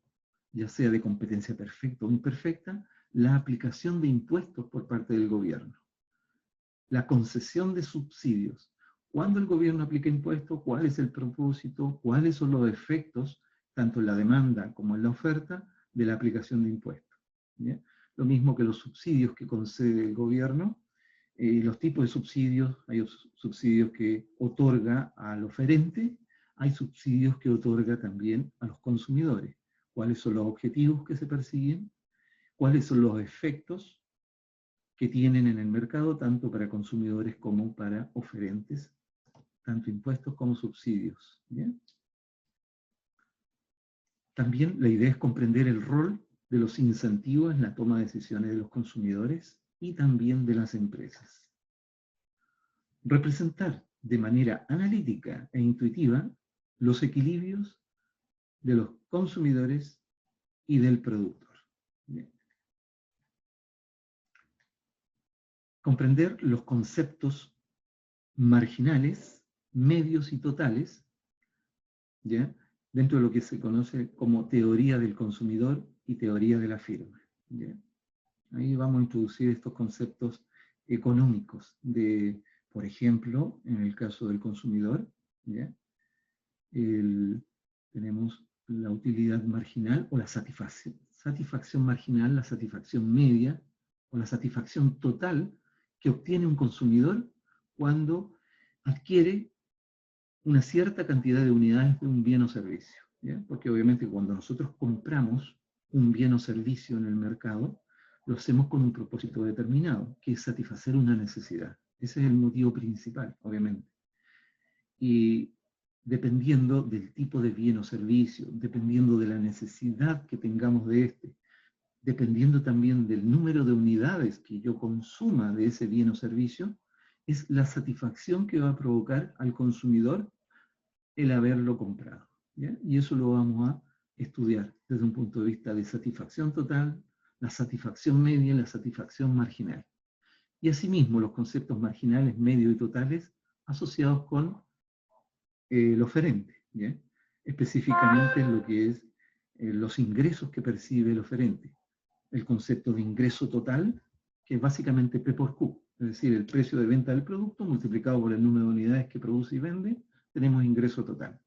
ya sea de competencia perfecta o imperfecta, la aplicación de impuestos por parte del gobierno. La concesión de subsidios. ¿Cuándo el gobierno aplica impuestos? ¿Cuál es el propósito? ¿Cuáles son los efectos, tanto en la demanda como en la oferta, de la aplicación de impuestos? ¿Ya? Lo mismo que los subsidios que concede el gobierno, los tipos de subsidios, hay subsidios que otorga al oferente, hay subsidios que otorga también a los consumidores. ¿Cuáles son los objetivos que se persiguen? ¿Cuáles son los efectos que tienen en el mercado, tanto para consumidores como para oferentes, tanto impuestos como subsidios? ¿Bien? También la idea es comprender el rol de los incentivos en la toma de decisiones de los consumidores y también de las empresas. Representar de manera analítica e intuitiva los equilibrios de los consumidores y del productor. Bien. Comprender los conceptos marginales, medios y totales, ¿ya? Dentro de lo que se conoce como teoría del consumidor y teoría de la firma. ¿Ya? Ahí vamos a introducir estos conceptos económicos de, por ejemplo, en el caso del consumidor, ¿ya? Tenemos la utilidad marginal o la satisfacción marginal, la satisfacción media o la satisfacción total que obtiene un consumidor cuando adquiere una cierta cantidad de unidades de un bien o servicio. ¿Ya? Porque obviamente cuando nosotros compramos un bien o servicio en el mercado, lo hacemos con un propósito determinado, que es satisfacer una necesidad. Ese es el motivo principal, obviamente. Y dependiendo del tipo de bien o servicio, dependiendo de la necesidad que tengamos de este, dependiendo también del número de unidades que yo consuma de ese bien o servicio, es la satisfacción que va a provocar al consumidor el haberlo comprado, ¿ya? Y eso lo vamos a estudiar desde un punto de vista de satisfacción total, la satisfacción media y la satisfacción marginal. Y asimismo los conceptos marginales, medios y totales asociados con el oferente, ¿ya? Específicamente en lo que es los ingresos que percibe el oferente. El concepto de ingreso total, que es básicamente P por Q, es decir, el precio de venta del producto multiplicado por el número de unidades que produce y vende, tenemos ingreso total.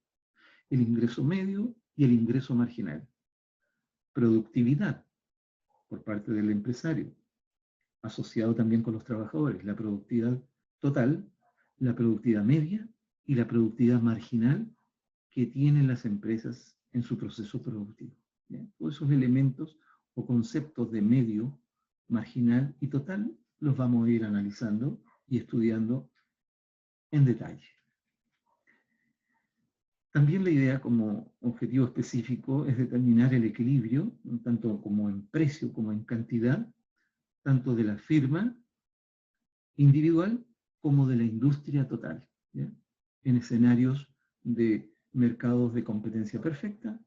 El ingreso medio y el ingreso marginal. Productividad por parte del empresario, asociado también con los trabajadores, la productividad total, la productividad media y la productividad marginal que tienen las empresas en su proceso productivo, ¿ya? Todos esos elementos o conceptos de medio, marginal y total los vamos a ir analizando y estudiando en detalle. También la idea como objetivo específico es determinar el equilibrio, tanto como en precio como en cantidad, tanto de la firma individual como de la industria total, ¿ya? En escenarios de mercados de competencia perfecta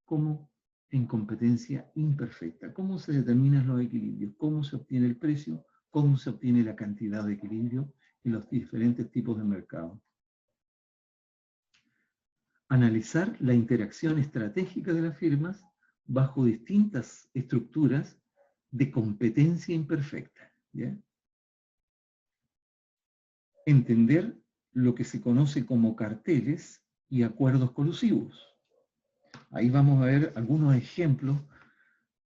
como en competencia imperfecta. ¿Cómo se determinan los equilibrios? ¿Cómo se obtiene el precio? ¿Cómo se obtiene la cantidad de equilibrio en los diferentes tipos de mercado? Analizar la interacción estratégica de las firmas bajo distintas estructuras de competencia imperfecta, ¿ya? Entender lo que se conoce como carteles y acuerdos colusivos. Ahí vamos a ver algunos ejemplos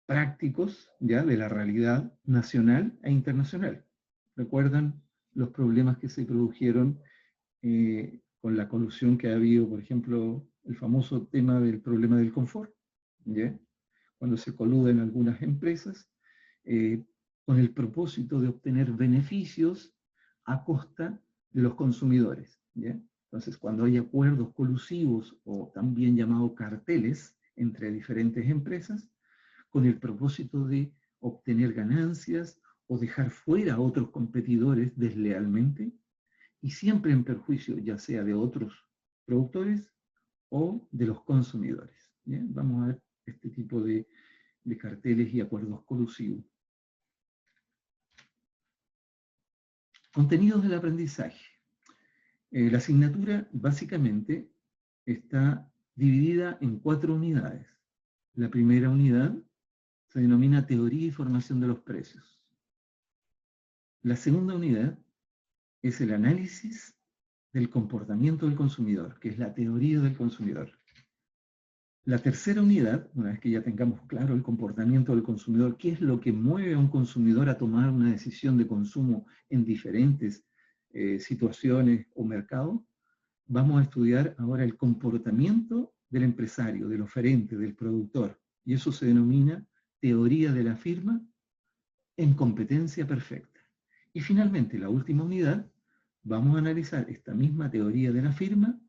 prácticos, ¿ya?, de la realidad nacional e internacional. ¿Recuerdan los problemas que se produjeron con la colusión que ha habido, por ejemplo, el famoso tema del problema del confort, ¿ya? Cuando se coluden algunas empresas con el propósito de obtener beneficios a costa de los consumidores, ¿ya? Entonces, cuando hay acuerdos colusivos o también llamados carteles entre diferentes empresas, con el propósito de obtener ganancias o dejar fuera a otros competidores deslealmente, y siempre en perjuicio ya sea de otros productores o de los consumidores, ¿ya? Vamos a ver este tipo de carteles y acuerdos colusivos. Contenidos del aprendizaje. La asignatura básicamente está dividida en 4 unidades. La primera unidad se denomina Teoría y Formación de los Precios. La segunda unidad es el análisis del comportamiento del consumidor, que es la teoría del consumidor. La tercera unidad, una vez que ya tengamos claro el comportamiento del consumidor, qué es lo que mueve a un consumidor a tomar una decisión de consumo en diferentes situaciones o mercados, vamos a estudiar ahora el comportamiento del empresario, del oferente, del productor. Y eso se denomina teoría de la firma en competencia perfecta. Y finalmente, la última unidad, vamos a analizar esta misma teoría de la firma,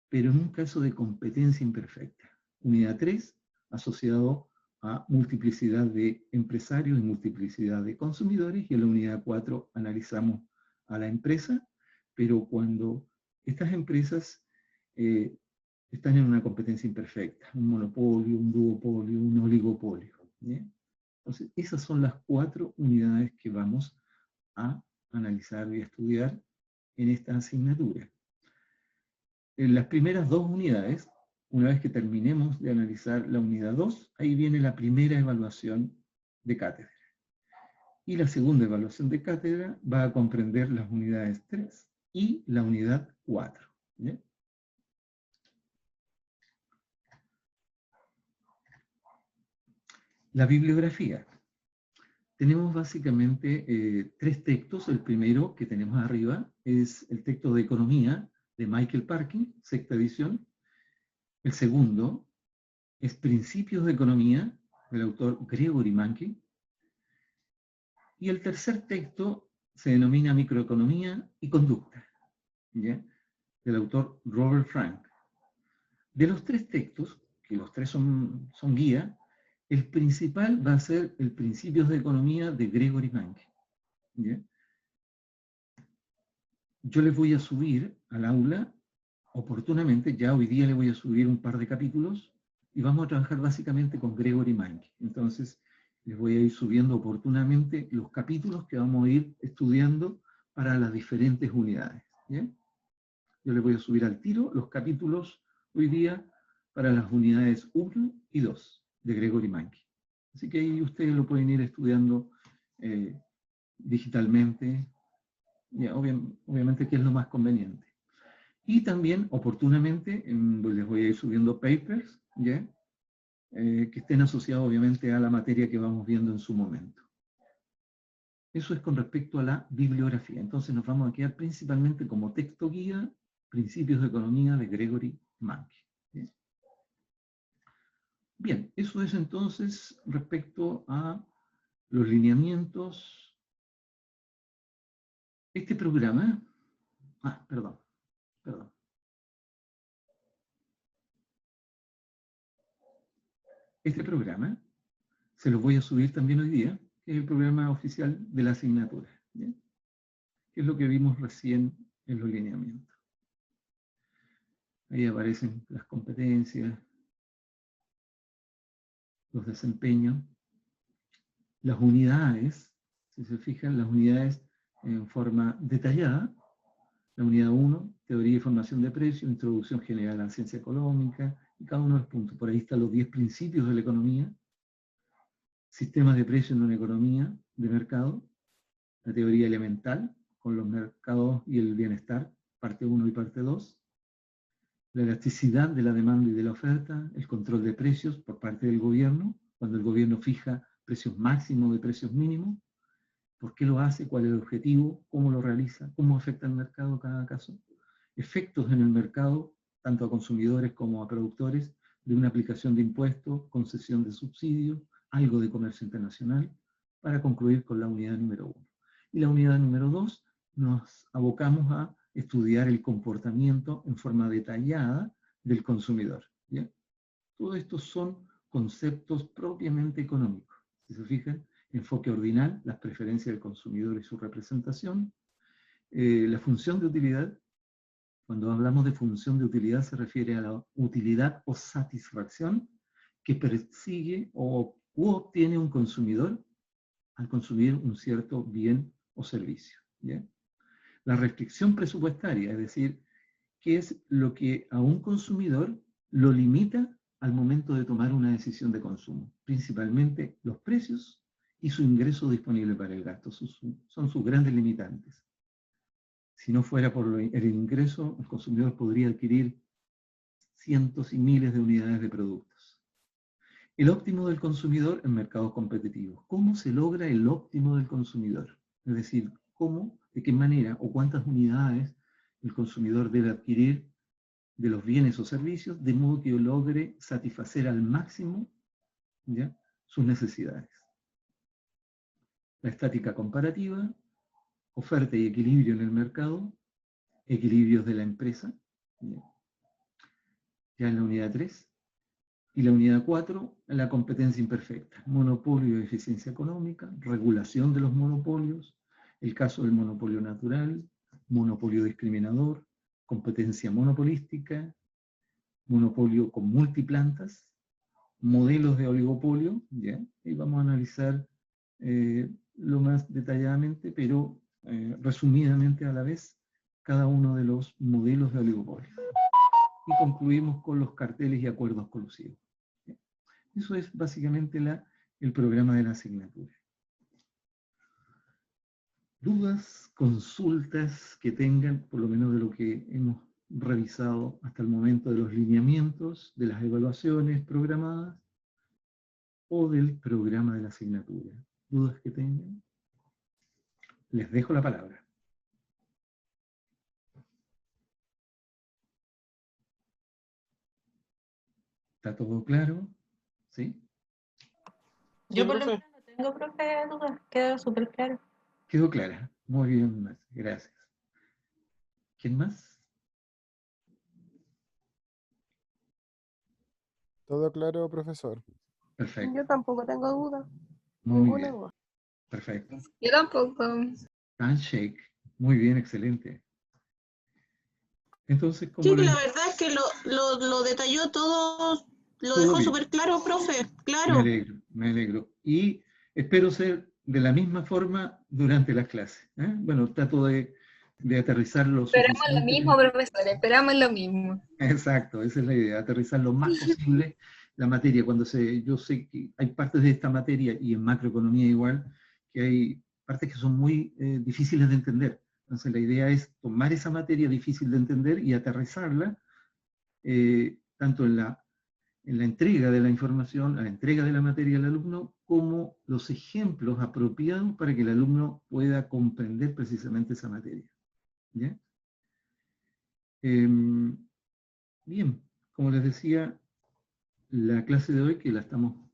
pero en un caso de competencia imperfecta. Unidad 3, asociado a multiplicidad de empresarios y multiplicidad de consumidores, y en la unidad 4 analizamos a la empresa, pero cuando estas empresas están en una competencia imperfecta, un monopolio, un duopolio, un oligopolio, ¿bien? Entonces, esas son las 4 unidades que vamos a analizar y a estudiar en esta asignatura. En las primeras 2 unidades, una vez que terminemos de analizar la unidad 2, ahí viene la primera evaluación de cátedra. Y la segunda evaluación de cátedra va a comprender las unidades 3 y la unidad 4. ¿Bien? La bibliografía. Tenemos básicamente 3 textos. El primero que tenemos arriba es el texto de Economía de Michael Parkin, 6ª edición. El segundo es Principios de Economía, del autor Gregory Mankiw. Y el tercer texto se denomina Microeconomía y Conducta, ¿ya? Del autor Robert Frank. De los 3 textos, que los 3 son guía, el principal va a ser el Principios de Economía de Gregory Mankiw, ¿ya? Yo les voy a subir al aula oportunamente, ya hoy día les voy a subir un par de capítulos, y vamos a trabajar básicamente con Gregory Mankiw. Entonces, les voy a ir subiendo oportunamente los capítulos que vamos a ir estudiando para las diferentes unidades, ¿ya? Yo les voy a subir al tiro los capítulos hoy día para las unidades 1 y 2 de Gregory Mankiw. Así que ahí ustedes lo pueden ir estudiando digitalmente, ya, obviamente que es lo más conveniente. Y también, oportunamente, les voy a ir subiendo papers, ¿ya? Que estén asociados obviamente a la materia que vamos viendo en su momento. Eso es con respecto a la bibliografía. Entonces nos vamos a quedar principalmente como texto guía, Principios de Economía de Gregory Mankiw. ¿Sí? Bien, eso es entonces respecto a los lineamientos. Este programa, perdón. Este programa se los voy a subir también hoy día, que es el programa oficial de la asignatura, ¿ya? Que es lo que vimos recién en los lineamientos. Ahí aparecen las competencias, los desempeños, las unidades, si se fijan, las unidades en forma detallada. La unidad 1, teoría y formación de precios, introducción general a la ciencia económica, y cada uno de los puntos. Por ahí están los 10 principios de la economía, sistemas de precios en una economía de mercado, la teoría elemental, con los mercados y el bienestar, parte 1 y parte 2, la elasticidad de la demanda y de la oferta, el control de precios por parte del gobierno, cuando el gobierno fija precios máximos y precios mínimos, por qué lo hace, cuál es el objetivo, cómo lo realiza, cómo afecta al mercado cada caso, efectos en el mercado, tanto a consumidores como a productores, de una aplicación de impuestos, concesión de subsidios, algo de comercio internacional, para concluir con la unidad número 1. Y la unidad número 2 nos abocamos a estudiar el comportamiento en forma detallada del consumidor, ¿ya? Todo esto son conceptos propiamente económicos. Si se fijan, enfoque ordinal, las preferencias del consumidor y su representación, la función de utilidad. Cuando hablamos de función de utilidad se refiere a la utilidad o satisfacción que persigue u obtiene un consumidor al consumir un cierto bien o servicio, ¿ya? La restricción presupuestaria, es decir, qué es lo que a un consumidor lo limita al momento de tomar una decisión de consumo. Principalmente los precios y su ingreso disponible para el gasto. Son sus grandes limitantes. Si no fuera por el ingreso, el consumidor podría adquirir cientos y miles de unidades de productos. El óptimo del consumidor en mercados competitivos. ¿Cómo se logra el óptimo del consumidor? Es decir, ¿cómo, de qué manera o cuántas unidades el consumidor debe adquirir de los bienes o servicios, de modo que logre satisfacer al máximo, ¿ya?, sus necesidades? La estática comparativa, oferta y equilibrio en el mercado, equilibrios de la empresa, ya en la unidad 3, y la unidad 4, la competencia imperfecta, monopolio y eficiencia económica, regulación de los monopolios, el caso del monopolio natural, monopolio discriminador, competencia monopolística, monopolio con multiplantas, modelos de oligopolio, ¿ya? Y vamos a analizar lo más detalladamente, pero resumidamente a la vez, cada uno de los modelos de oligopolio. Y concluimos con los carteles y acuerdos colusivos. Eso es básicamente el programa de la asignatura. ¿Dudas, consultas que tengan, por lo menos de lo que hemos revisado hasta el momento, de los lineamientos, de las evaluaciones programadas o del programa de la asignatura? ¿Dudas que tengan? Les dejo la palabra. ¿Está todo claro? ¿Sí? Yo por lo menos no tengo, profe, dudas, queda súper claro. Quedó clara. Muy bien, gracias. ¿Quién más? Todo claro, profesor. Perfecto. Yo tampoco tengo duda. Muy Ninguna bien. duda. Perfecto. Yo tampoco. Handshake. Muy bien, excelente. Entonces, como Sí, que les la verdad es que lo detalló todo, lo todo dejó bien. súper claro, profe, Me claro. alegro, me alegro. Y espero ser de la misma forma durante las clases. Bueno, trato de aterrizar lo Esperamos lo suficiente. mismo, profesor, esperamos lo mismo. Exacto, esa es la idea, aterrizar lo más posible la materia. Yo sé que hay partes de esta materia, y en macroeconomía igual, que hay partes que son muy difíciles de entender. Entonces la idea es tomar esa materia difícil de entender y aterrizarla, tanto en la entrega de la información, la entrega de la materia al alumno, como los ejemplos apropiados para que el alumno pueda comprender precisamente esa materia. ¿Ya? Bien, como les decía, la clase de hoy, que la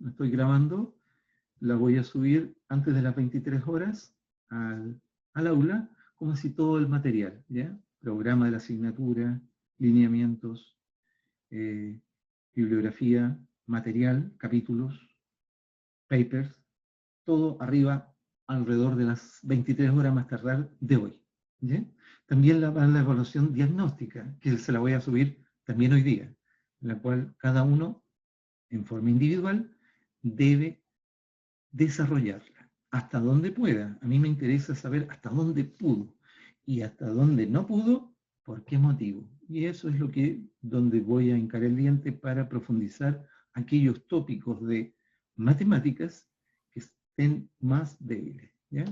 estoy grabando, la voy a subir antes de las 23 horas al aula, como si todo el material, ¿ya? Programa de la asignatura, lineamientos, bibliografía, material, capítulos, papers, todo arriba alrededor de las 23 horas más tardar de hoy. ¿Ya? También la evaluación diagnóstica, que se la voy a subir también hoy día, en la cual cada uno, en forma individual, debe desarrollarla hasta donde pueda. A mí me interesa saber hasta dónde pudo y hasta dónde no pudo, por qué motivo. Y eso es donde voy a hincar el diente para profundizar aquellos tópicos de matemáticas que estén más débiles. ¿Ya?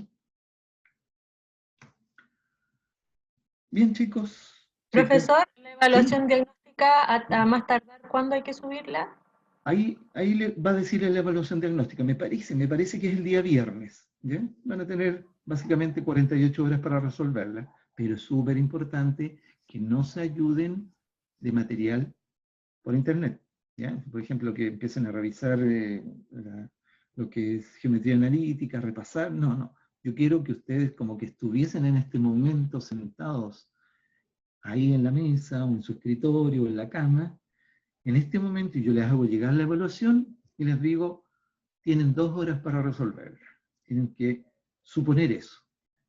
Bien, chicos. Chicas. Profesor, la ¿Sí? evaluación diagnóstica a más tardar, ¿cuándo hay que subirla? Ahí le va a decir la evaluación diagnóstica. Me parece que es el día viernes. ¿Ya? Van a tener básicamente 48 horas para resolverla, pero es súper importante que no se ayuden de material por internet. ¿Ya? Por ejemplo, que empiecen a revisar lo que es geometría analítica, repasar. No, no. Yo quiero que ustedes como que estuviesen en este momento sentados ahí en la mesa, o en su escritorio, o en la cama. En este momento yo les hago llegar la evaluación y les digo, tienen 2 horas para resolverla. Tienen que suponer eso.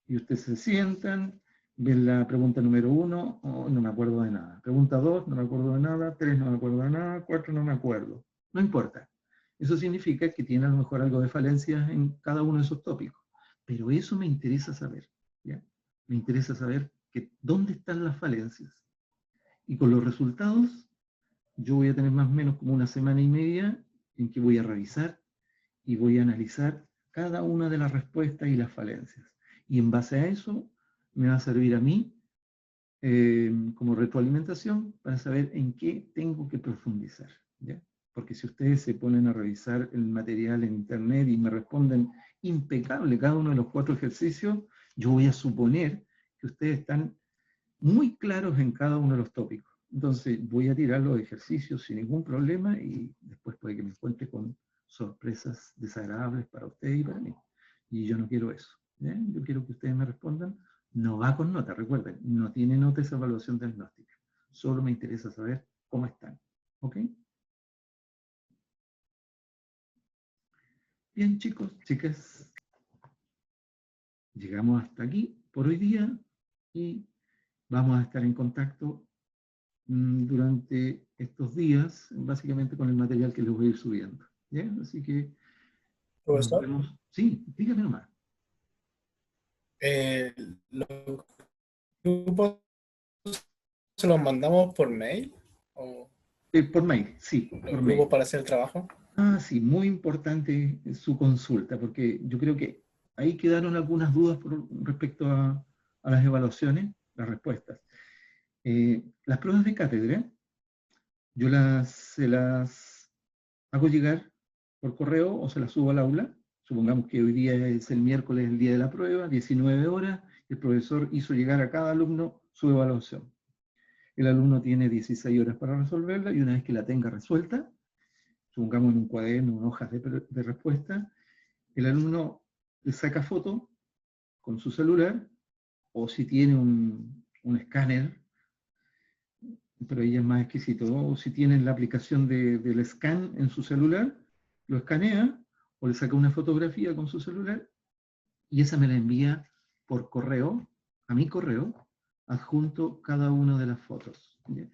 Y ustedes se sientan, ven la pregunta número 1, oh, no me acuerdo de nada. Pregunta 2, no me acuerdo de nada. 3, no me acuerdo de nada. 4, no me acuerdo. No importa. Eso significa que tiene a lo mejor algo de falencias en cada uno de esos tópicos. Pero eso me interesa saber. ¿Ya? Me interesa saber dónde están las falencias. Y con los resultados, yo voy a tener más o menos como una semana y media en que voy a revisar y voy a analizar cada una de las respuestas y las falencias. Y en base a eso me va a servir a mí como retroalimentación para saber en qué tengo que profundizar. ¿Ya? Porque si ustedes se ponen a revisar el material en internet y me responden impecable cada uno de los 4 ejercicios, yo voy a suponer que ustedes están muy claros en cada uno de los tópicos. Entonces voy a tirar los ejercicios sin ningún problema y después puede que me encuentre con sorpresas desagradables para ustedes y para mí. Y yo no quiero eso. ¿Ya? Yo quiero que ustedes me respondan. No va con nota, recuerden, no tiene nota esa evaluación diagnóstica. Solo me interesa saber cómo están. ¿Ok? Bien, chicos, chicas. Llegamos hasta aquí por hoy día y vamos a estar en contacto durante estos días, básicamente con el material que les voy a ir subiendo. ¿Ya? Así que nos Profesor, vemos. Sí, dígame nomás. ¿los grupos se los mandamos por mail? ¿O Por mail, sí, los por grupos mail. para hacer el trabajo? Ah, sí, muy importante su consulta, porque yo creo que ahí quedaron algunas dudas respecto a las evaluaciones, las respuestas. Las pruebas de cátedra, yo se las hago llegar por correo o se las subo al aula. Supongamos que hoy día es el miércoles, el día de la prueba, 19 horas, el profesor hizo llegar a cada alumno su evaluación. El alumno tiene 16 horas para resolverla y una vez que la tenga resuelta, supongamos en un cuaderno, en hojas de respuesta, el alumno le saca foto con su celular o si tiene un escáner, pero ella es más exquisito, o si tienen la aplicación del scan en su celular, lo escanea, o le saca una fotografía con su celular, y esa me la envía por correo, a mi correo, adjunto cada una de las fotos. ¿Ya?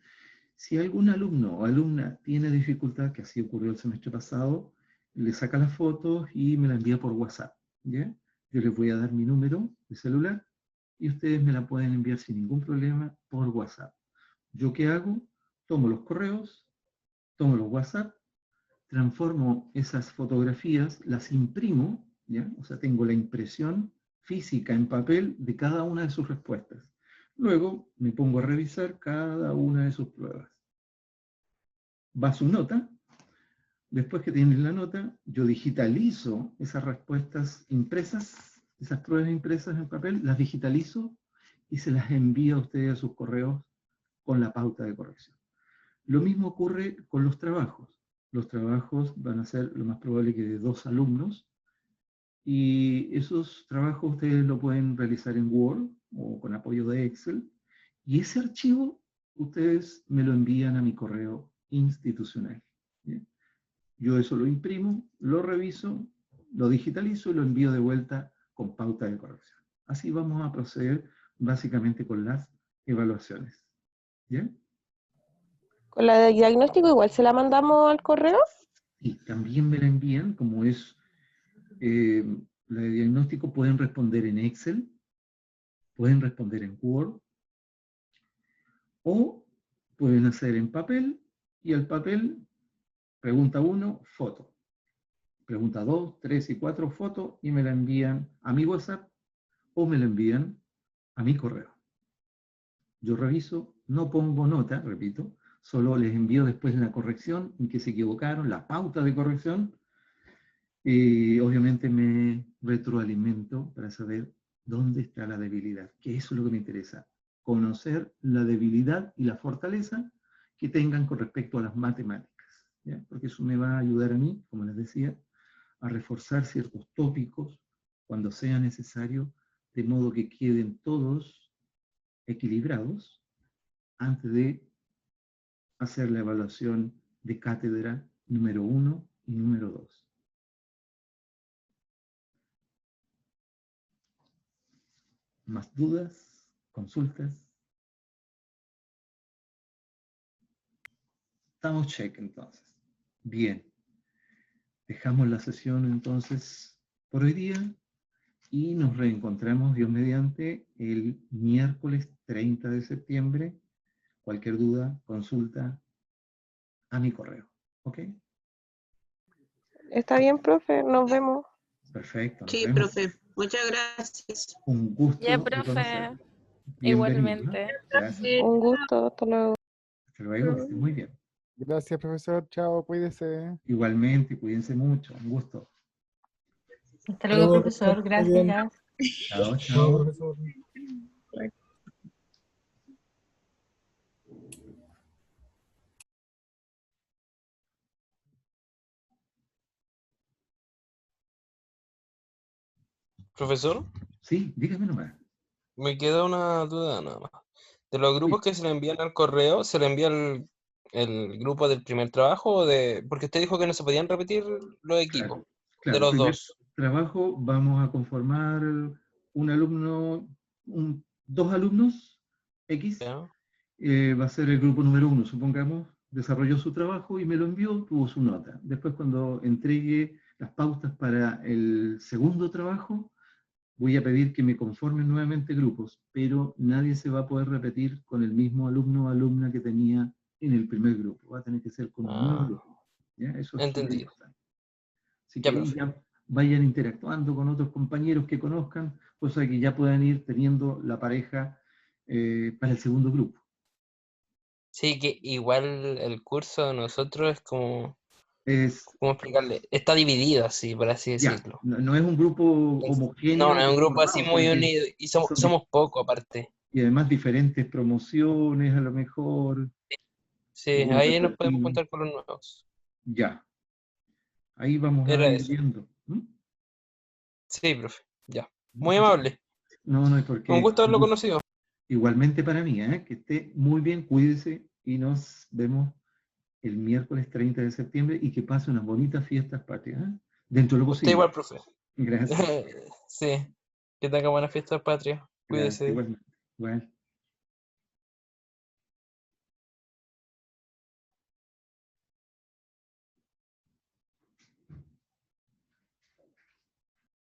Si algún alumno o alumna tiene dificultad, que así ocurrió el semestre pasado, le saca las fotos y me la envía por WhatsApp. ¿Ya? Yo les voy a dar mi número de celular y ustedes me la pueden enviar sin ningún problema por WhatsApp. ¿Yo qué hago? Tomo los correos, tomo los WhatsApp, transformo esas fotografías, las imprimo, ¿ya? O sea, tengo la impresión física en papel de cada una de sus respuestas. Luego me pongo a revisar cada una de sus pruebas. Va su nota. Después que tienen la nota, yo digitalizo esas respuestas impresas, esas pruebas impresas en papel, las digitalizo y se las envío a ustedes a sus correos con la pauta de corrección. Lo mismo ocurre con los trabajos. Los trabajos van a ser lo más probable que de 2 alumnos, y esos trabajos ustedes lo pueden realizar en Word o con apoyo de Excel, y ese archivo ustedes me lo envían a mi correo institucional. ¿Bien? Yo eso lo imprimo, lo reviso, lo digitalizo y lo envío de vuelta con pauta de corrección. Así vamos a proceder básicamente con las evaluaciones. ¿Bien? Con la de diagnóstico igual se la mandamos al correo. Y también me la envían, como es la de diagnóstico, pueden responder en Excel, pueden responder en Word, o pueden hacer en papel, y al papel, pregunta 1, foto. Pregunta 2, 3 y 4, foto, y me la envían a mi WhatsApp, o me la envían a mi correo. Yo reviso, no pongo nota, repito, solo les envío después la corrección, en que se equivocaron, la pauta de corrección, y obviamente me retroalimento para saber dónde está la debilidad, que eso es lo que me interesa, conocer la debilidad y la fortaleza que tengan con respecto a las matemáticas, ¿ya? Porque eso me va a ayudar a mí, como les decía, a reforzar ciertos tópicos cuando sea necesario, de modo que queden todos equilibrados antes de hacer la evaluación de cátedra número 1 y número 2. ¿Más dudas? ¿Consultas? Estamos check entonces. Bien. Dejamos la sesión entonces por hoy día y nos reencontramos, Dios mediante, el miércoles 30 de septiembre. Cualquier duda, consulta a mi correo. ¿Ok? Está bien, profe, nos vemos. Perfecto. Nos Sí, vemos. profe. Muchas gracias. Un gusto Ya, de profe. conocerlo. Bienvenido, ¿no? Igualmente. Gracias. Un gusto, hasta luego. Hasta luego, que esté muy bien. Gracias, profesor. Chao, cuídese. Igualmente, cuídense mucho. Un gusto. Hasta luego, profesor. Gracias. Chao, Chao, chao. profesor. Profesor, Sí, dígame nomás. me queda una duda nada más. De los grupos que se le envían al correo, ¿se le envía el grupo del primer trabajo o de...? Porque usted dijo que no se podían repetir los equipos Claro, de los primer dos. trabajo, vamos a conformar un alumno, 2 alumnos X, ¿Ya? va a ser el grupo número 1, supongamos, desarrolló su trabajo y me lo envió, tuvo su nota. Después, cuando entregue las pautas para el segundo trabajo, voy a pedir que me conformen nuevamente grupos, pero nadie se va a poder repetir con el mismo alumno o alumna que tenía en el primer grupo. Va a tener que ser con un nuevo grupo. ¿Ya? Eso es súper Entendido. importante. Así que Ya, ahí profe. ya vayan interactuando con otros compañeros que conozcan, cosa que ya puedan ir teniendo la pareja para el segundo grupo. Sí, que igual el curso de nosotros es como... Es, ¿Cómo explicarle? Está dividido así, por así ya, decirlo. no es un grupo homogéneo. No es un grupo así conformado, muy porque unido y somos son pocos aparte. y además diferentes promociones a lo mejor. Sí, alguna ahí nos cosa, podemos juntar con los nuevos. ya, ahí vamos a Era ir eso. viendo. ¿Mm? Sí, profe. Ya. Muy Muchas gracias. amable. No, no hay por qué. Un gusto haberlo conocido. Igualmente para mí, que esté muy bien, cuídese y nos vemos el miércoles 30 de septiembre y que pase unas bonitas fiestas patrias, dentro de lo Usted posible. igual, profe. Gracias. Sí, que tenga buenas fiestas patrias. Gracias, Cuídese. igualmente. Bueno.